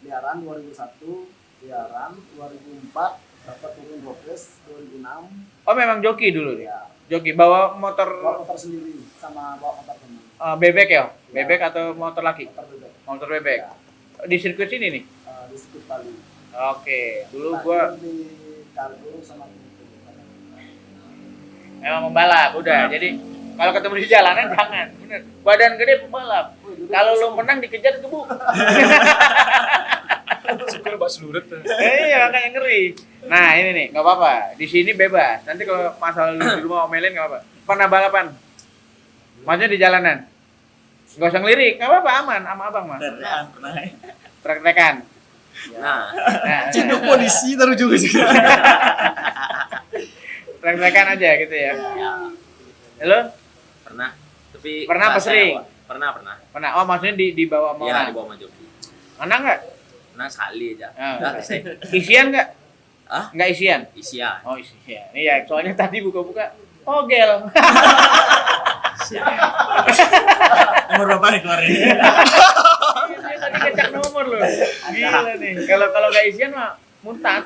Liaran 2001, liaran 2004, dapat turun Rockes 2006. Oh memang joki dulu nih. Ya, Joki bawa motor bawa motor sendiri sama bawa motor teman. bebek ya? Bebek atau motor laki? Motor bebek. Motor bebek. Ya, Di sirkuit sini nih. di sirkuit Bali. Oke, dulu Nah, gua di kargo sama emang membalap udah. Jadi kalau ketemu di jalanan jangan, bener. Badan gede pembalap. Kalau lu menang dikejar gebuk. Syukur Mbak Selurut. Iya, makanya ngeri. Nah, ini nih, nggak apa-apa. Di sini bebas. Nanti kalau masalah lu di rumah omelin nggak apa-apa. Pernah balapan? Maksudnya di jalanan? Nggak usah ngelirik, nggak apa-apa, aman, sama abang mah. Pernah. Trek-trekan. Nah, Nah, polisi taruh juga sih. trek-trekan aja gitu ya. Halo? pernah. Tapi Pernah apa nggak saya sering? buat. Pernah. Pernah? Oh, maksudnya di bawah sama Iya, orang? di bawah Majoki. Menang nggak? Pernah sekali aja. Ah. Udah selesai. Isian nggak? Ah? Nggak isian? Isian. Oh, isian. Iya, soalnya tadi buka-buka. Oh, gel. Nomor berapa nih keluarin? Dia tadi ngecek nomor loh. Gila nih. Kalau nggak isian mah muntah.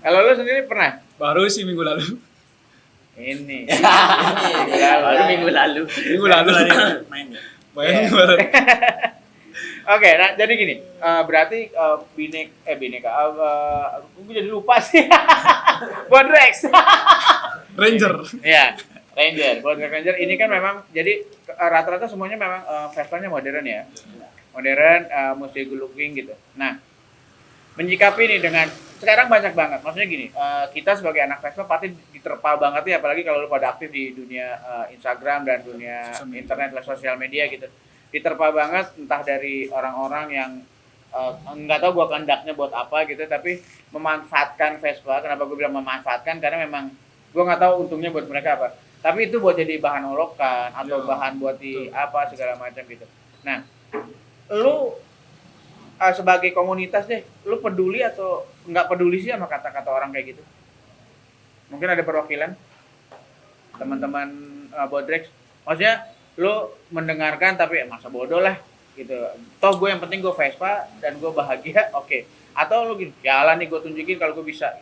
Kalau lu sendiri pernah? Baru sih minggu lalu. Ini. Baru minggu lalu. Minggu lalu. Main ya. Bayangin kemarin. Oke, nah jadi gini, berarti bineka, gue jadi lupa sih. Bodrex. Ranger. Iya, Ranger. Ini kan memang jadi rata-rata semuanya memang Vespa-nya modern ya. Modern, mesti good looking gitu. Nah, menyikapi nih dengan sekarang banyak banget. Maksudnya gini, kita sebagai anak Vespa pasti diterpa banget ya, apalagi kalau lu pada aktif di dunia Instagram dan dunia internet dan sosial media gitu. Diterpa banget entah dari orang-orang yang nggak tahu gua kehendaknya buat apa gitu, tapi memanfaatkan Vespa. Kenapa gue bilang memanfaatkan? Karena memang gua nggak tahu untungnya buat mereka apa. Tapi itu buat jadi bahan olokan atau bahan buat di apa segala macam gitu. Nah, lu sebagai komunitas deh, lu peduli atau nggak peduli sih sama kata-kata orang kayak gitu? Mungkin ada perwakilan teman-teman Bodrex. Maksudnya lu mendengarkan tapi masa bodoh lah gitu. Toh gue yang penting gue Vespa dan gue bahagia, oke. Atau lu gini, jalan nih gue tunjukin kalau gue bisa.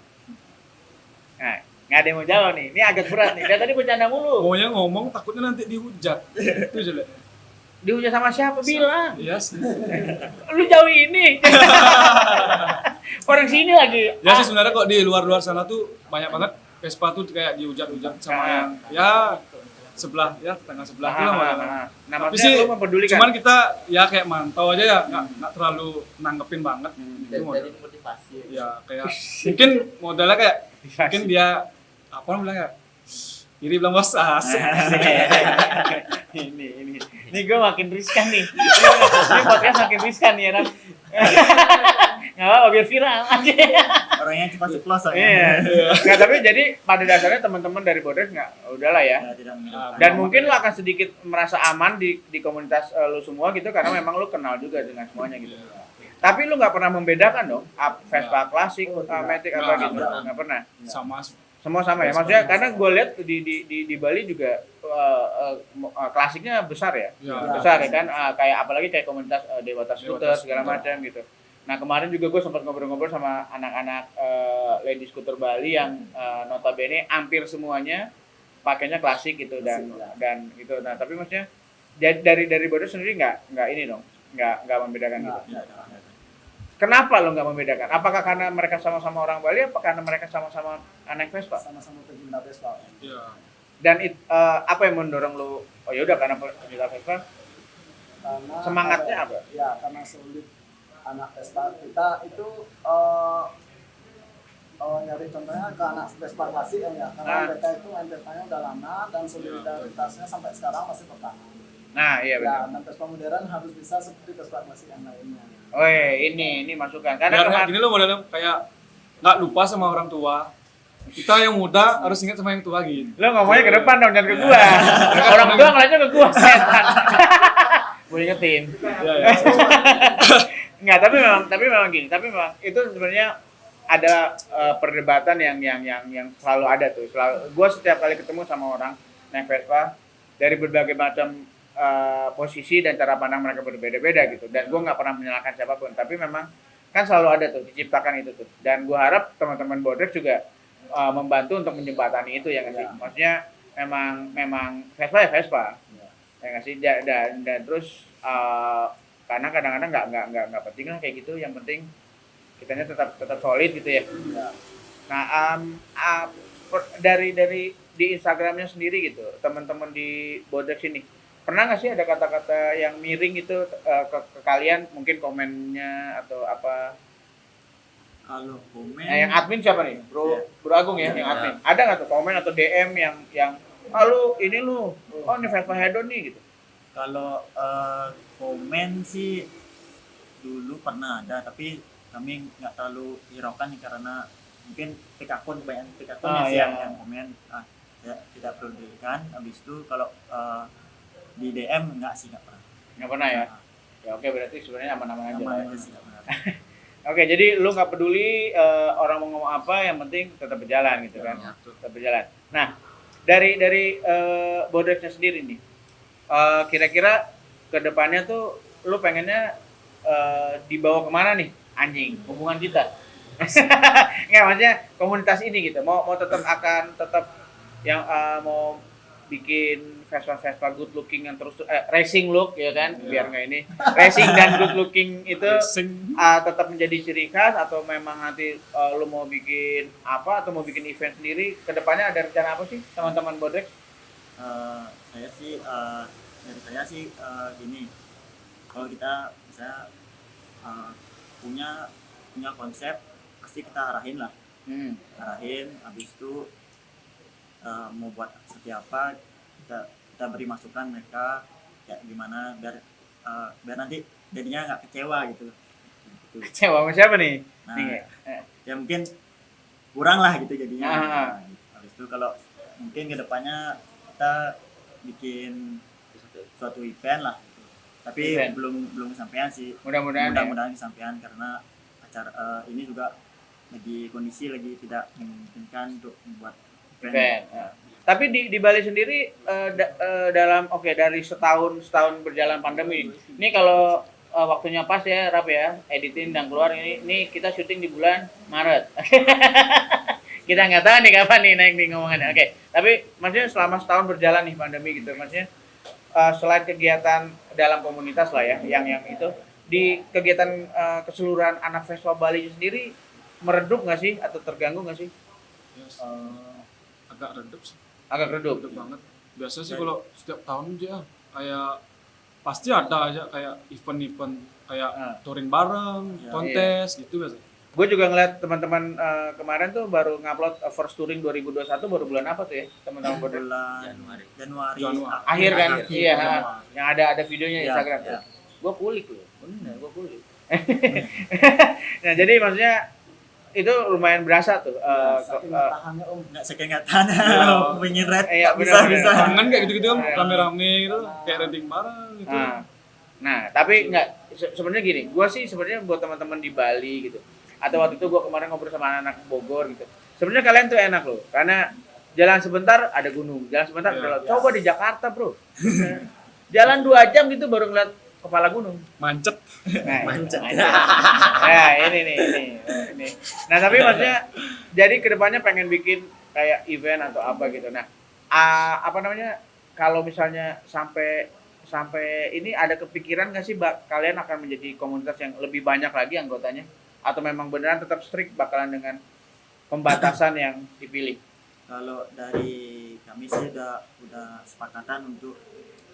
Nah, nggak ada yang mau jawab nih. Ini agak berat nih. Dari tadi bercanda mulu. Maunya ngomong takutnya nanti dihujat. Itu jelek. Dihujat sama siapa? Bilang. Iya sih. Lu jauh ini. Orang sini lagi. Ya sih sebenarnya kok di luar-luar sana tuh banyak banget Vespa tuh kayak dihujat-hujat sama yang ya sebelah ya tetangga sebelah itu lah modelnya. Nah, Tapi maksudnya sih lu mempedulikan. cuman kita ya kayak mantau aja ya, nggak terlalu nanggepin banget. Itu Dari model. motivasi. Ya kayak mungkin modelnya kayak mungkin dia apa namanya ya iri bilang bos asik. Ini gue makin riskan nih. Ini podcast makin riskan nih ya, Ram. Nggak apa-apa, biar viral aja. Orangnya cepat ceplos soalnya. Iya. Nggak, tapi jadi pada dasarnya teman-teman dari Bodres nggak, udahlah ya. Ya, tidak menghiraukan. Dan mungkin lu akan sedikit merasa aman di komunitas lu semua gitu, karena memang lu kenal juga dengan semuanya gitu. Tapi lu nggak pernah membedakan dong, Vespa klasik, Matic apa Nggak gitu, pernah. nggak pernah. Sama Semua sama ya, maksudnya karena gue lihat di Bali juga klasiknya besar ya, ya, besar ya kan, kayak apalagi kayak komunitas Dewata Scooter segala macam gitu. Nah kemarin juga gue sempat ngobrol-ngobrol sama anak-anak lady scooter Bali yang notabene hampir semuanya pakainya klasik gitu dan gitu. Nah tapi maksudnya dari Bodres sendiri nggak ini dong, nggak membedakan gitu. Ya, tidak. Kenapa lo nggak membedakan? Apakah karena mereka sama-sama orang Bali, apa karena mereka sama-sama anak Vespa? Sama-sama pecinta Vespa. ya. Dan apa yang mendorong lo? Oh yaudah karena pecinta Vespa. Karena Semangatnya apa? Ya, karena solid anak Vespa kita itu nyari contohnya ke anak Vespa klasik ya, karena mereka itu main Vespanya udah lama dan solidaritasnya sampai sekarang masih bertahan. Nah iya benar. Ya, dan Vespa modern harus bisa seperti Vespa klasik yang lainnya. Oh ini masukan. Karena Biar gini loh modelnya kayak nggak lupa sama orang tua. Kita yang muda harus ingat sama yang tua gitu. lo ngomongnya ke depan dong, jangan ke gua. Orang tua ngeliatnya ke gua. Setan. Boleh ingetin. Ya, ya. Enggak, tapi memang gini. Tapi memang itu sebenarnya ada perdebatan yang selalu ada tuh. Gua setiap kali ketemu sama orang naik Vespa dari berbagai macam posisi dan cara pandang mereka berbeda-beda gitu, dan gue nggak pernah menyalahkan siapapun, tapi memang kan selalu ada tuh diciptakan itu tuh, dan gue harap teman-teman Bodres juga membantu untuk menjembatani itu ya nggak sih. Maksudnya memang Vespa ya Vespa ya nggak sih, dan terus karena kadang-kadang nggak penting lah kayak gitu, yang penting kitanya tetap solid gitu ya. Nah dari di Instagramnya sendiri gitu, teman-teman di Bodres ini pernah nggak sih ada kata-kata yang miring itu ke kalian, mungkin komennya atau apa? Kalau komen Nah, yang admin siapa nih? Bro Agung ya, yang admin. Ada nggak tuh komen atau DM yang lu ini lu, oh ini Vespa Hedon nih gitu. kalau komen sih dulu pernah ada, tapi kami nggak terlalu hiraukan ya, karena mungkin fake akun yang komen ya, tidak perlu diberikan. Habis itu kalau di DM nggak pernah. Nggak pernah ya? Ya oke, berarti sebenarnya aman-aman aja. Aman aja sih, nggak pernah. Oke, jadi lu nggak peduli orang mau ngomong apa, yang penting tetap berjalan gitu kan. Ya, Tetap berjalan. Nah, dari Bodresnya sendiri nih, kira-kira kedepannya tuh lu pengennya dibawa kemana nih, anjing, hubungan kita? Nggak, maksudnya komunitas ini gitu, mau tetap yang mau bikin Vespa good looking yang terus racing look ya kan, biar nggak ini racing dan good looking itu tetap menjadi ciri khas, atau memang nanti lu mau bikin apa, atau mau bikin event sendiri kedepannya? Ada rencana apa sih teman-teman Bodres? Saya sih gini, kalau kita bisa punya konsep, pasti kita arahin lah, habis itu mau buat seperti apa, kita beri masukan mereka kayak gimana, biar nanti jadinya nggak kecewa gitu. Kecewa sama siapa nih? Nah, Nih, ya mungkin kurang lah gitu jadinya. Ah. Habis itu kalau mungkin kedepannya kita bikin suatu event lah gitu. Tapi Event. belum kesampaian sih. mudah-mudahan ya. Mudah-mudahan kesampaian, karena acara ini juga kondisi lagi tidak memungkinkan untuk membuat Event. Ya. Tapi di Bali sendiri dalam dari setahun berjalan pandemi. Ini kalau waktunya pas ya, Rap ya, editing dan keluar ini kita syuting di bulan Maret. Kita nggak tahu nih kapan nih naik nih ngomongannya. Oke. Tapi maksudnya selama setahun berjalan nih pandemi gitu, maksudnya selain kegiatan dalam komunitas lah ya, yang itu di kegiatan keseluruhan anak Vespa Bali sendiri meredup nggak sih atau terganggu nggak sih? agak redup sih. Agak redup. Redup banget. Biasa sih kalau setiap tahun aja kayak pasti ada aja kayak event-event kayak touring bareng, Ya, kontes gitu biasa. Gue juga ngeliat teman-teman kemarin tuh baru ngupload first touring 2021 baru bulan apa tuh ya teman-teman Bodrek? bulan Januari. Januari. Akhir kan? Iya, Januari. yang ada videonya Iya, Instagram iya. tuh. Gue kulik loh, bener gue kulik. Nah jadi maksudnya itu lumayan berasa tuh. Saking tahannya Nggak sekengatan, pengen red, Iya, nggak bisa benar, bisa. benar. Kangen kayak gitu-gitu kan Iya. rame-rame gitu, kayak renting bareng gitu. Nah, tapi nggak sebenarnya gini, gue sih sebenarnya buat teman-teman di Bali gitu, atau waktu itu gue kemarin ngobrol sama anak Bogor gitu. Sebenarnya kalian tuh enak loh, karena jalan sebentar ada gunung, jalan sebentar ada laut. Coba di Jakarta bro, jalan 2 jam gitu baru ngeliat kepala gunung. Mancet. Nah, Mancet. Nah, ini. Nah, tapi maksudnya jadi kedepannya pengen bikin kayak event atau apa gitu. Nah, apa namanya? Kalau misalnya sampai ini ada kepikiran nggak sih kalian akan menjadi komunitas yang lebih banyak lagi anggotanya? Atau memang beneran tetap strict bakalan dengan pembatasan yang dipilih? Kalau dari kami sih udah sepakatan untuk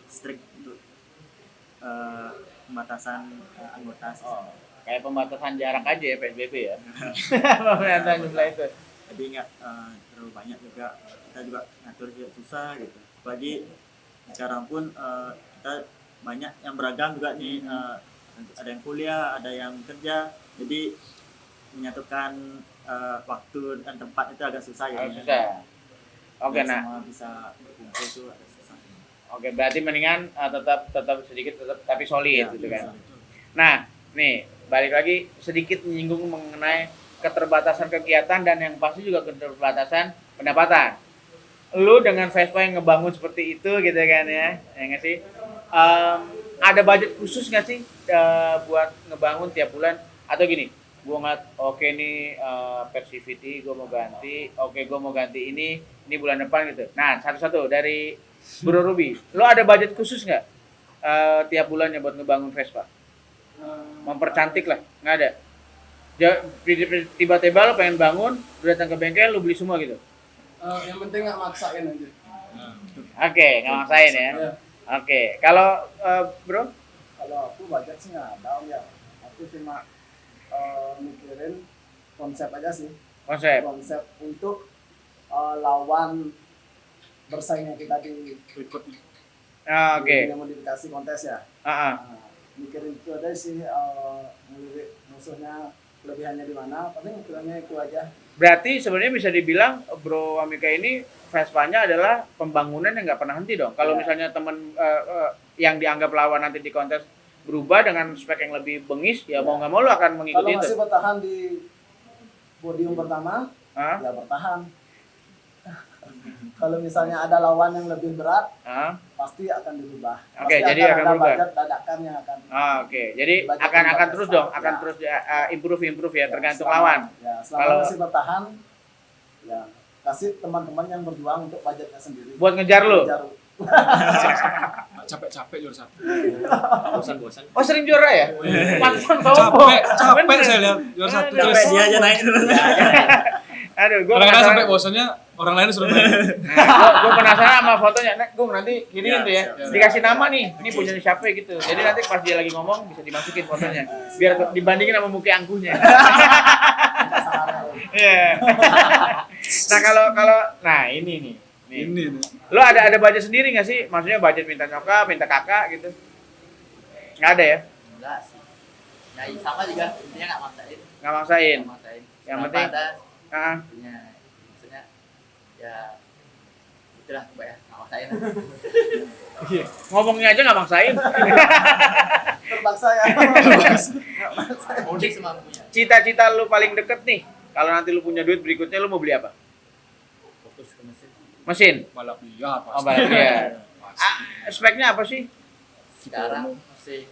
strict untuk pembatasan anggota sih. Kayak pembatasan jarak aja ya PSBB ya. Pembatasan jumlah itu. Jadi nggak terlalu banyak juga, kita juga ngatur juga susah gitu. Apalagi sekarang pun kita banyak yang beragam juga nih, ada yang kuliah, ada yang kerja, jadi menyatukan waktu dan tempat itu agak susah ya. Susah. Oke, nah. Semua bisa berkumpul itu agak susah. Oke, berarti mendingan tetap sedikit tapi solid Ya, gitu kan. bisa. Nah, nih balik lagi sedikit menyinggung mengenai keterbatasan kegiatan dan yang pasti juga keterbatasan pendapatan. Lu dengan Vespa yang ngebangun seperti itu gitu kan ya nggak sih? Ada budget khusus nggak sih buat ngebangun tiap bulan atau gini? Gue ngeliat oke nih Persivity gue mau ganti, gue mau ganti ini bulan depan gitu. Nah satu-satu dari Bro Ruby, lo ada budget khusus nggak tiap bulannya buat ngebangun Vespa? Mempercantik lah, nggak ada. Tiba-tiba lo pengen bangun, lo datang ke bengkel, lo beli semua gitu. yang penting nggak maksain aja. Oke, nggak maksain ya. Iya. Oke, kalau Bro? Kalau aku budget sih nggak ada om ya. Aku cuma mikirin konsep aja sih. Konsep. Untuk lawan bersaingnya kita di Berikutnya. Oke. dunia modifikasi kontes ya. Ah. Nah, mikirin itu aja sih, ngelirik musuhnya kelebihannya di mana, paling mikirannya itu aja. Berarti sebenarnya bisa dibilang Bro Amika ini Vespanya adalah pembangunan yang nggak pernah henti dong. Kalau Ya. misalnya teman yang dianggap lawan nanti di kontes berubah dengan spek yang lebih bengis, ya mau nggak mau lo akan Kalau mengikuti itu. masih bertahan di podium pertama, Hah? ya bertahan. Kalau misalnya ada lawan yang lebih berat, Hah? pasti akan dirubah. Oke, Pasti jadi akan ada berubah. budget dadakan yang akan. Oke. Jadi Budget akan untuk terus Vespa. dong, akan Ya. terus improve ya, tergantung selama- lawan. Ya, selama Kalau- masih bertahan, ya kasih teman-teman yang berjuang untuk budgetnya sendiri. Buat ngejar lo. Ngejar. Nggak capek-capek juara satu. Bosan-bosan. Oh sering juara ya? Pantesan Capek saya lihat juara satu Aduh, terus. Dia aja naik terus. Aduh, gue Kadang-kadang sampai bosannya orang lain suruh main. gue penasaran sama fotonya. Nek, gue nanti kiriin Ya, tuh ya. siap. Dikasih nama nih, ini punya siapa gitu. Jadi nanti pas dia lagi ngomong bisa dimasukin fotonya. Biar dibandingin sama muka angkuhnya. Iya. Nah kalau nah ini nih. Ini nih. Lo ada budget sendiri nggak sih? Maksudnya budget minta nyokap, minta kakak gitu? Nggak ada ya? Enggak sih. Nah, sama juga intinya nggak maksain. Nggak maksain. Nggak maksain. Yang Berapa penting- ada Ah, punya, maksudnya ya itulah Mbak ya, nggak maksain. ngomongnya aja nggak maksain. Terpaksa ya. Mudik semampunya. Cita-cita lu paling deket nih. Kalau nanti lu punya duit berikutnya lu mau beli apa? Fokus ke mesin. Mesin. Balap liar Oh, pasti. balap liar. Speknya apa sih? Sekarang masih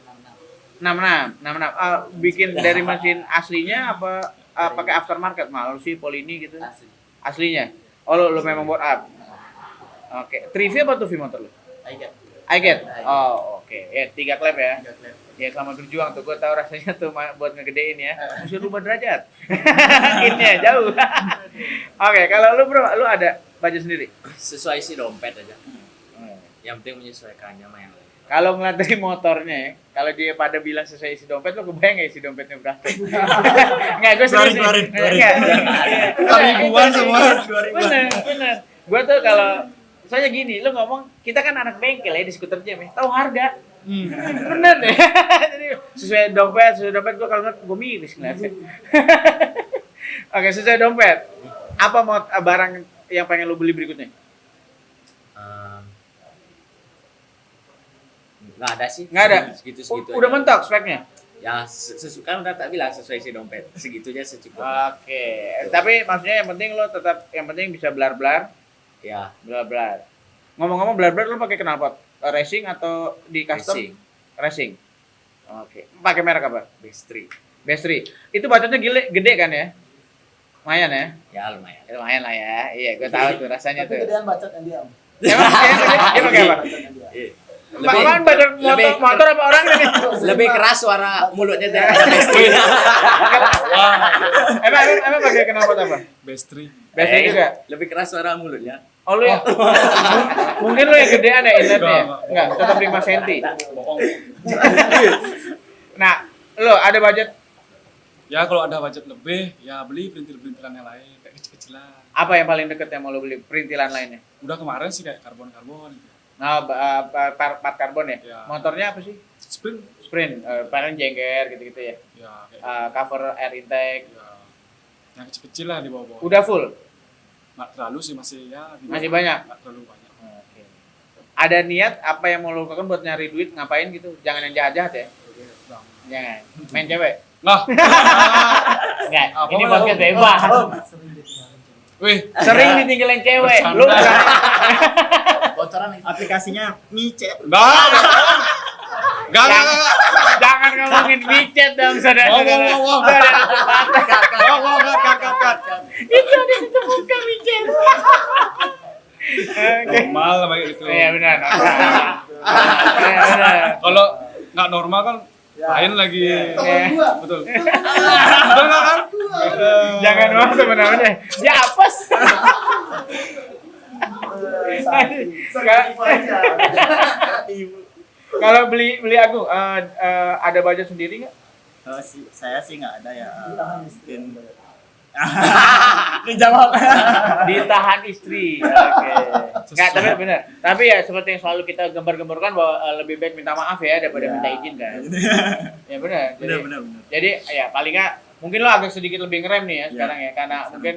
66. 66. Bikin dari mesin aslinya apa pakai aftermarket malu sih Polini gitu. Asli. Aslinya. Oh lu memang buat up. Oke. 3V apa 2V motor lu? Aigat. iGet. Oh, oke. Ya 3 klep ya. 3 klep. Ya sama berjuang tuh, gue tahu rasanya tuh buat ngegedein ya. Mesti rubah derajat. Innya jauh. Oke, kalau lu bro, lu ada budget sendiri? Sesuai isi dompet aja. Yang penting menyesuaikannya sama yang lain. Kalau ngeliat dari motornya ya, kalau dia pada bilang sesuai isi dompet, lo kebayang nggak isi dompetnya berapa? Nggak, gue serius. Keluarin. Ribuan semua. Bener. Gue tuh kalau, soalnya gini, lo ngomong, kita kan anak bengkel ya di skuter jam ya, tahu harga. Bener deh. Jadi sesuai dompet gue kalau ngeliat, gue miris ngeliatnya. Oke, sesuai dompet. Apa mau barang yang pengen lo beli berikutnya? Nggak ada sih. Nggak ada? Segitu-segitu Udah aja. mentok speknya? Ya, kan udah tak bilang sesuai isi dompet. Segitunya secukupnya. Oke, tapi maksudnya yang penting lo tetap, yang penting bisa blar-blar. Ya, Blar-blar. Ngomong-ngomong blar-blar lo pakai knalpot? Racing atau di custom? Racing. Oke. Pakai merek apa? Bestri. Bestri. Itu bacotnya gede kan ya? Lumayan ya? Ya lumayan. Lumayan lah ya. Iya, gue tahu tuh rasanya Tapi tuh. gedean bacot yang diam. Emang dia pakai apa? Bacot yang diam. Iya. Apaan bacot motor apa orang ini? Lebih keras suara mulutnya daripada Bestri. Emang pakai knalpot apa? Bestri. Bestri juga. Lebih keras suara mulutnya. Oh lu ya? Mungkin lu yang gedean ya internetnya? Enggak, tetap 5 cm. Bohong. Nah, lu ada budget Ya kalau ada budget lebih, ya beli perintil-perintilan yang lain kayak kecil-kecilan. apa yang paling deket yang mau lu beli? Perintilan lainnya? Udah kemarin sih kayak karbon-karbon gitu. Nah, part karbon ya? Ya. Motornya apa sih? Sprint. Sprint, paling jengger gitu-gitu ya. Ya kayak Cover air intake. ya, yang kecil-kecil lah di bawah-bawah. Udah full? Nggak terlalu sih, masih ya di Masih bawah. banyak? Nggak terlalu banyak. Ada niat apa yang mau lu lakukan buat nyari duit, ngapain gitu? Jangan yang jahat-jahat ya? Udah. Jangan. Main cewek? Nah, Enggak, Apa ini mau? podcast bebas. wih, Sering ditinggalin cewek. Bercanda. Lu berani? Bocoran nih. Aplikasinya micet. enggak. Jangan ngomongin micet dong, saudara-saudara. Wow. Kat. Itu ada ditemukan micet. Oke. Normal lah kayak gitu. Iya benar. Iya benar. Kalau nggak normal kan lain lagi. Temen gua. Betul. Betul nggak kan? Jangan doang sebenarnya. Dia apes. Kalau beli Agung, ada budget sendiri nggak? Saya sih nggak ada ya. Mungkin Dijawab. Ditahan istri. Oke. Nggak, tapi benar. Tapi ya seperti yang selalu kita gembar-gemborkan bahwa lebih baik minta maaf ya daripada minta izin kan. Ya benar. benar. Jadi ya paling nggak mungkin lo agak sedikit lebih ngerem nih ya sekarang ya karena mungkin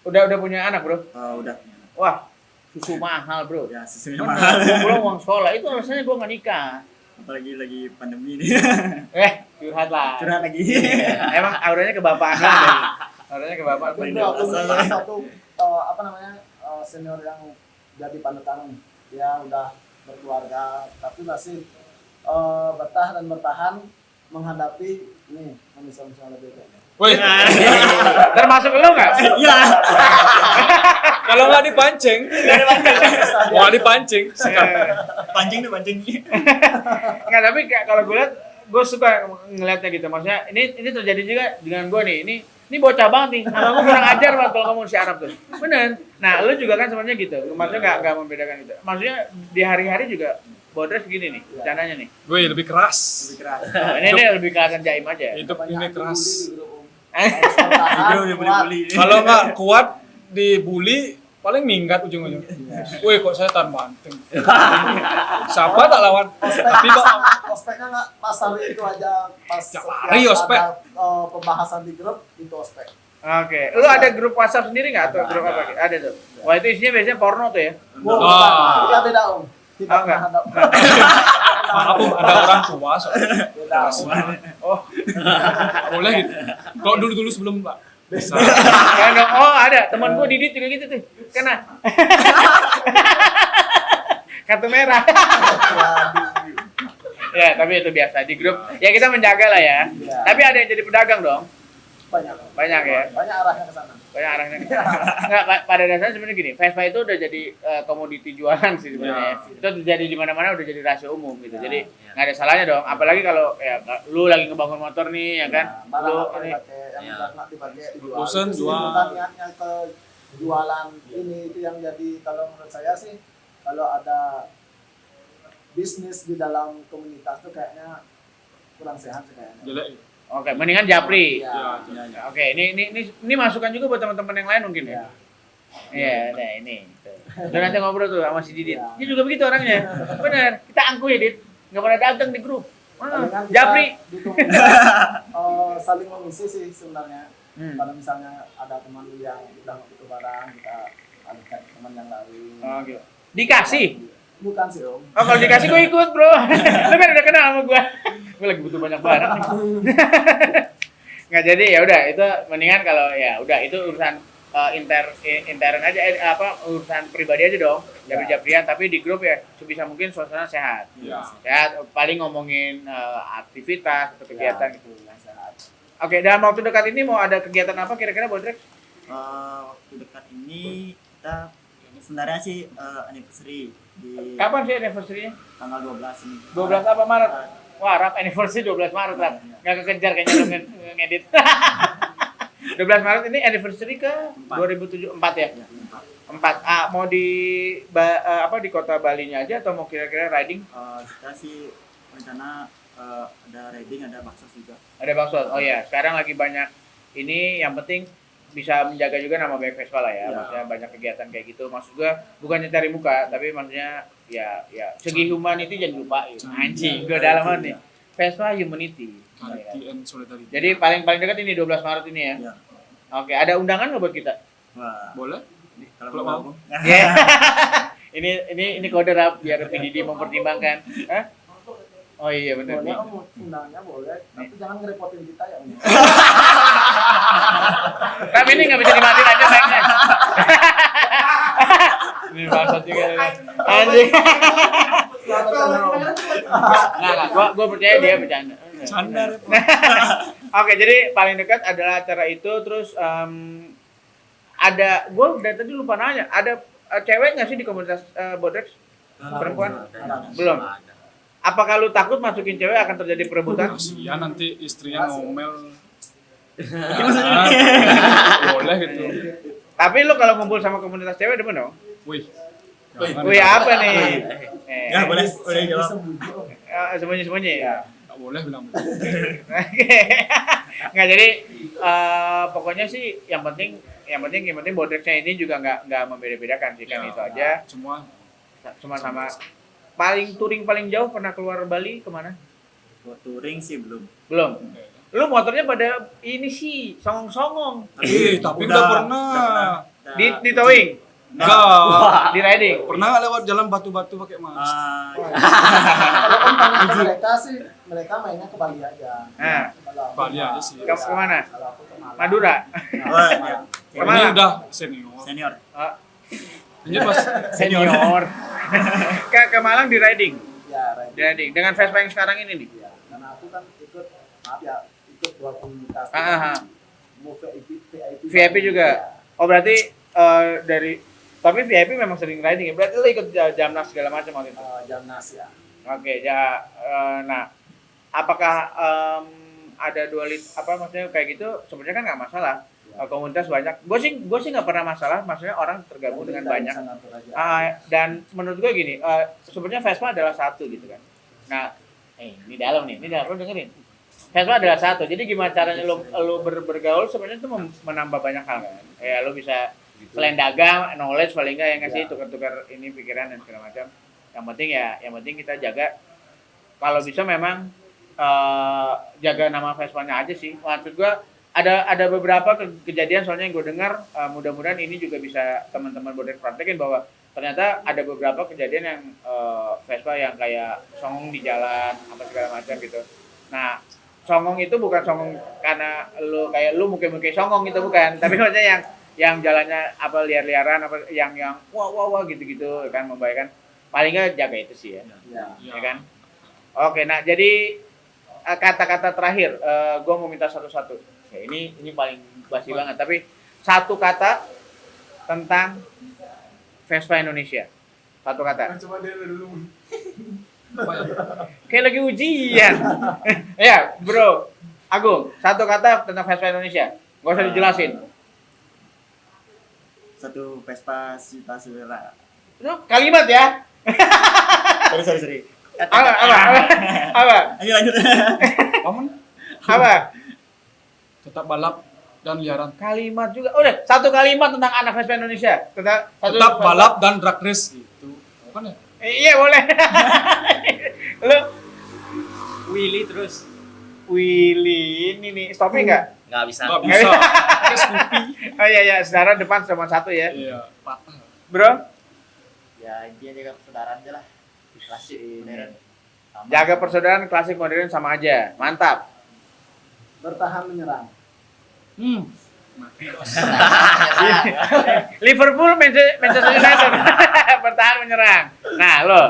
udah punya anak bro. Udah. Wah susu mahal bro. Ya susunya Bener, mahal. gua pulang uang sekolah itu alasannya gue nggak nikah. Apalagi lagi pandemi ini. Curhat lah. Curhat lagi. Emang auranya kebapaan lah. Auranya kebapaan. Tapi Bener. aku salah satu senior yang jadi panutan ya udah berkeluarga tapi masih betah dan bertahan menghadapi ini manusia-manusia lebih kayaknya. Wih, Termasuk lo nggak? Iya. kalau nggak dipancing, mau dipancing. Pancing nih pancing. Nggak, tapi kalau gue lihat, gue suka ngeliatnya gitu. Maksudnya ini terjadi juga dengan gue nih. Ini bocah banget nih. Sama gue kurang ajar banget kalau ngomong si Arab tuh. Bener. Nah, lu juga kan sebenarnya gitu. Maksudnya nggak membedakan gitu. Maksudnya di hari-hari juga bodres gini nih, bercandanya nih. Wih, lebih keras. Nah, ini lebih kelihatan jaim aja. Hidup ini keras. Udah bully. Kalau nggak kuat dibully, paling minggat ujung-ujung. Wih, kok saya tahan banting. Siapa tak lawan? Tapi kok Ospeknya nggak pas hari itu aja pas Tiap setiap hari ospek. ada pembahasan di grup itu ospek. Oke. Lu ada grup WhatsApp sendiri nggak atau grup apa? Ada tuh. Wah, itu isinya biasanya porno tuh ya. Wah, kita beda om. Kita Oh, enggak. menghadap maaf, ada orang tua soalnya. beda om. Oh, Boleh gitu. Kalau dulu sebelum Pak. Bisa. kan dong. Oh, ada. Teman gua Didit juga gitu tuh. Kena. Kartu merah. Ya, tapi itu biasa di grup. Ya kita menjaga lah ya. Iya. Tapi ada yang jadi pedagang dong. Banyak. Banyak ya. Banyak arahnya ke sana. Banyak arahnya. Enggak, pada dasarnya sebenarnya gini, Vespa itu udah jadi komoditi jualan sih sebenarnya. Itu terjadi di mana-mana udah jadi rahasia umum gitu. Jadi nggak ada salahnya dong. Apalagi kalau ya lu lagi ngebangun motor nih ya kan. Barang Lu apa ini dipakai yang Ya. udah nak dipakai dijual. Bosen Itu sih jual. bukan niatnya ke jualan ini itu yang jadi, kalau menurut saya sih kalau ada bisnis di dalam komunitas tuh kayaknya kurang sehat sih kayaknya. Jelek. Oke, mendingan japri. Ya. Oke, ini masukan juga buat teman-teman yang lain mungkin ya. Iya, nah ini. Udah nanti ngobrol tuh sama si Didit. Ya. Dia juga begitu orangnya. Bener, kita angku ya Dit. Nggak pernah datang di grup. Palingan kita Japri. di komunitas saling mengisi sih sebenarnya. Kalau misalnya ada teman yang udah mau butuh barang, kita ada teman yang lain. Oh, gitu. Dikasih. Bukan sih Om. Oh, kalau dikasih gue ikut, Bro. Lu kan udah kenal sama gue. Gue lagi butuh banyak barang. Nggak jadi ya udah itu mendingan kalau ya udah itu urusan intern aja urusan pribadi aja dong. Japri-japrian tapi di grup ya sebisa mungkin suasana sehat. Ya. Sehat paling ngomongin aktivitas atau kegiatan gitu. Yang sehat. Oke, dalam waktu dekat ini mau ada kegiatan apa kira-kira Bodrek? Waktu dekat ini kita sebenarnya sih anniversary di Kapan sih anniversary-nya? tanggal 12 ini. 12 apa Maret? Wah, rap anniversary 12 Maret, Rap. Nggak kekejar kayaknya lu ngedit. 12 Maret ini anniversary ke 2007 4 ya? Ya, 4. 4. Mau di di kota Balinya aja atau mau kira-kira riding? Kita sih rencana ada riding, ada bakso juga. Ada bakso. Oh ya, sekarang lagi banyak ini yang penting bisa menjaga juga nama baik Vespa lah ya. Ya. Maksudnya banyak kegiatan kayak gitu. Maksud gua bukannya cari muka, tapi maksudnya ya segi humanity jangan lupain. Anjing, gua dalam nih. Vespa humanity. Quality and solidarity. Jadi paling dekat ini 12 Maret ini ya. Ya. Oke, ada undangan nggak buat kita? Wah, Boleh? kalau Kalau mau. mau. Yeah. ini kode Rap biar PDD mempertimbangkan. Hah? Oh iya benar Boleh nih. Om, undangannya boleh, tapi jangan ngerepotin kita ya Om. Tapi ini nggak bisa dimatiin aja mic-nya. Ini maksud juga ini. Anjing. Nggak, gua percaya dia bercanda. Canda. Oke, jadi paling dekat adalah acara itu, terus ada, gue dari tadi lupa nanya, ada cewek nggak sih di komunitas Bodrex? Perempuan? Belum. Apakah lu takut masukin cewek akan terjadi perebutan? Kasihan nanti istrinya ngomel. Boleh gitu. Tapi lu kalau ngumpul sama komunitas cewek demen dong? Wih. Wih apa nih? Ya, boleh jawab. Sembunyi-sembunyi ya? Nggak boleh bilang begitu. Nggak, jadi pokoknya sih yang penting Bodrexnya ini juga nggak membeda-bedakan sih kan, itu aja. Semua Sama paling touring paling jauh pernah keluar Bali kemana? Buat touring sih belum. Belum. Lu motornya pada ini sih songong-songong. tapi udah pernah. Di towing, Enggak. di riding. Pernah nggak lewat jalan batu-batu pakai mas? Kalau Om tanya mereka sih, mereka mainnya ke Bali aja. Nah, Kalau aku Bali aja sih. Kemana? Kalau aku ke Malang. Madura. Oh, ya. Kemana? Ini udah senior. Senior. Ini mas. Senior. ke Malang di riding. Ya, Di riding dengan Vespa yang sekarang ini nih. Ya, karena aku kan ikut dua komunitas. Mau VIP juga. Oh berarti tapi VIP memang sering riding ya. Berarti lu ikut Jamnas segala macam waktu itu. Jamnas ya. Oke, ya. Nah, apakah ada maksudnya kayak gitu? Sebenarnya kan nggak masalah. Komunitas banyak. Gue sih nggak pernah masalah. Maksudnya orang tergabung dengan banyak. Dan menurut gue gini, sebenarnya Vespa adalah satu gitu kan. Nah, ini dalam lu dengerin. Vespa adalah satu. Jadi gimana caranya lu bergaul sebenarnya itu menambah banyak hal kan. Ya lu bisa selain dagang, knowledge paling enggak yang ngasih tukar-tukar ini pikiran dan segala macam. Yang penting kita jaga, kalau bisa memang jaga nama Vespanya aja sih. Maksud gua ada beberapa kejadian soalnya yang gue dengar, mudah-mudahan ini juga bisa teman-teman Bodrek praktekin bahwa ternyata ada beberapa kejadian yang Vespa yang kayak songong di jalan apa segala macam gitu. Nah, songong itu bukan songong karena lu mungkin songong itu bukan, tapi maksudnya yang jalannya apa liar-liaran apa yang wah gitu-gitu kan membahayakan. Paling nggak jaga itu sih ya. Ya kan? Oke, nah jadi kata-kata terakhir gue mau minta satu-satu. Ya, ini paling basi banget, tapi satu kata tentang Vespa Indonesia. Satu kata. Coba dia dulu. Kayak lagi ujian. Ya, Bro. Agung, satu kata tentang Vespa Indonesia. Gak usah dijelasin. satu Vespa Cita Saudara. Itu kalimat ya. Sorry. Apa? Lanjut. Aman, Apa? tetap balap dan liaran. Kalimat juga. Udah, satu kalimat tentang anak Vespa Indonesia. Satu Tetap balap dan drag race itu. Bukan ya? Iya, boleh. Lu Willy terus Willy ini nih, stopnya enggak? nggak bisa. Nggak bisa. Pakai Scoopy. Oh iya, sekarang depan cuma satu ya. Iya, patah. Bro, Ya intinya jaga persaudaraan aja lah. Klasik modern. Sama. jaga persaudaraan klasik modern sama aja. Mantap. Bertahan menyerang. Mati. Liverpool, Manchester United bertahan menyerang. Nah, lo.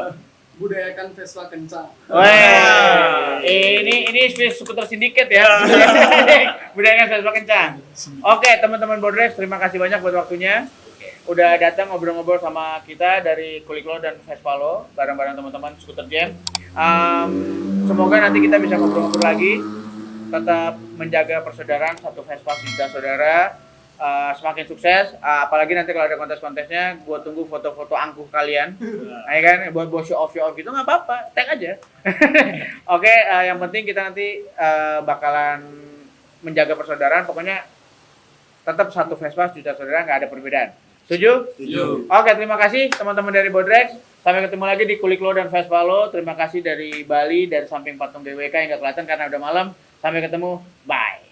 Budayakan Vespa kencang. Weh, ini skuter sindiket ya. Budayakan Vespa kencang. Oke, teman-teman Bodrex, terima kasih banyak buat waktunya. Udah datang ngobrol-ngobrol sama kita dari Kuliklo dan Vespalo bareng-bareng teman-teman Skuter Jam. Semoga nanti kita bisa ngobrol-ngobrol lagi. Tetap menjaga persaudaraan satu Vespa Cinta Saudara. Semakin sukses, apalagi nanti kalau ada kontes-kontesnya, gue tunggu foto-foto angkuh kalian, ya kan, buat show off gitu nggak apa-apa, tag aja. Oke, yang penting kita nanti bakalan menjaga persaudaraan, pokoknya tetap satu Vespa Cinta Saudara, nggak ada perbedaan. Setuju? Setuju. Oke, terima kasih teman-teman dari Bodrex. Sampai ketemu lagi di Kuliklo dan Vespalo. Terima kasih dari Bali, dari samping patung DWK yang nggak kelihatan karena udah malam. Sampai ketemu, bye.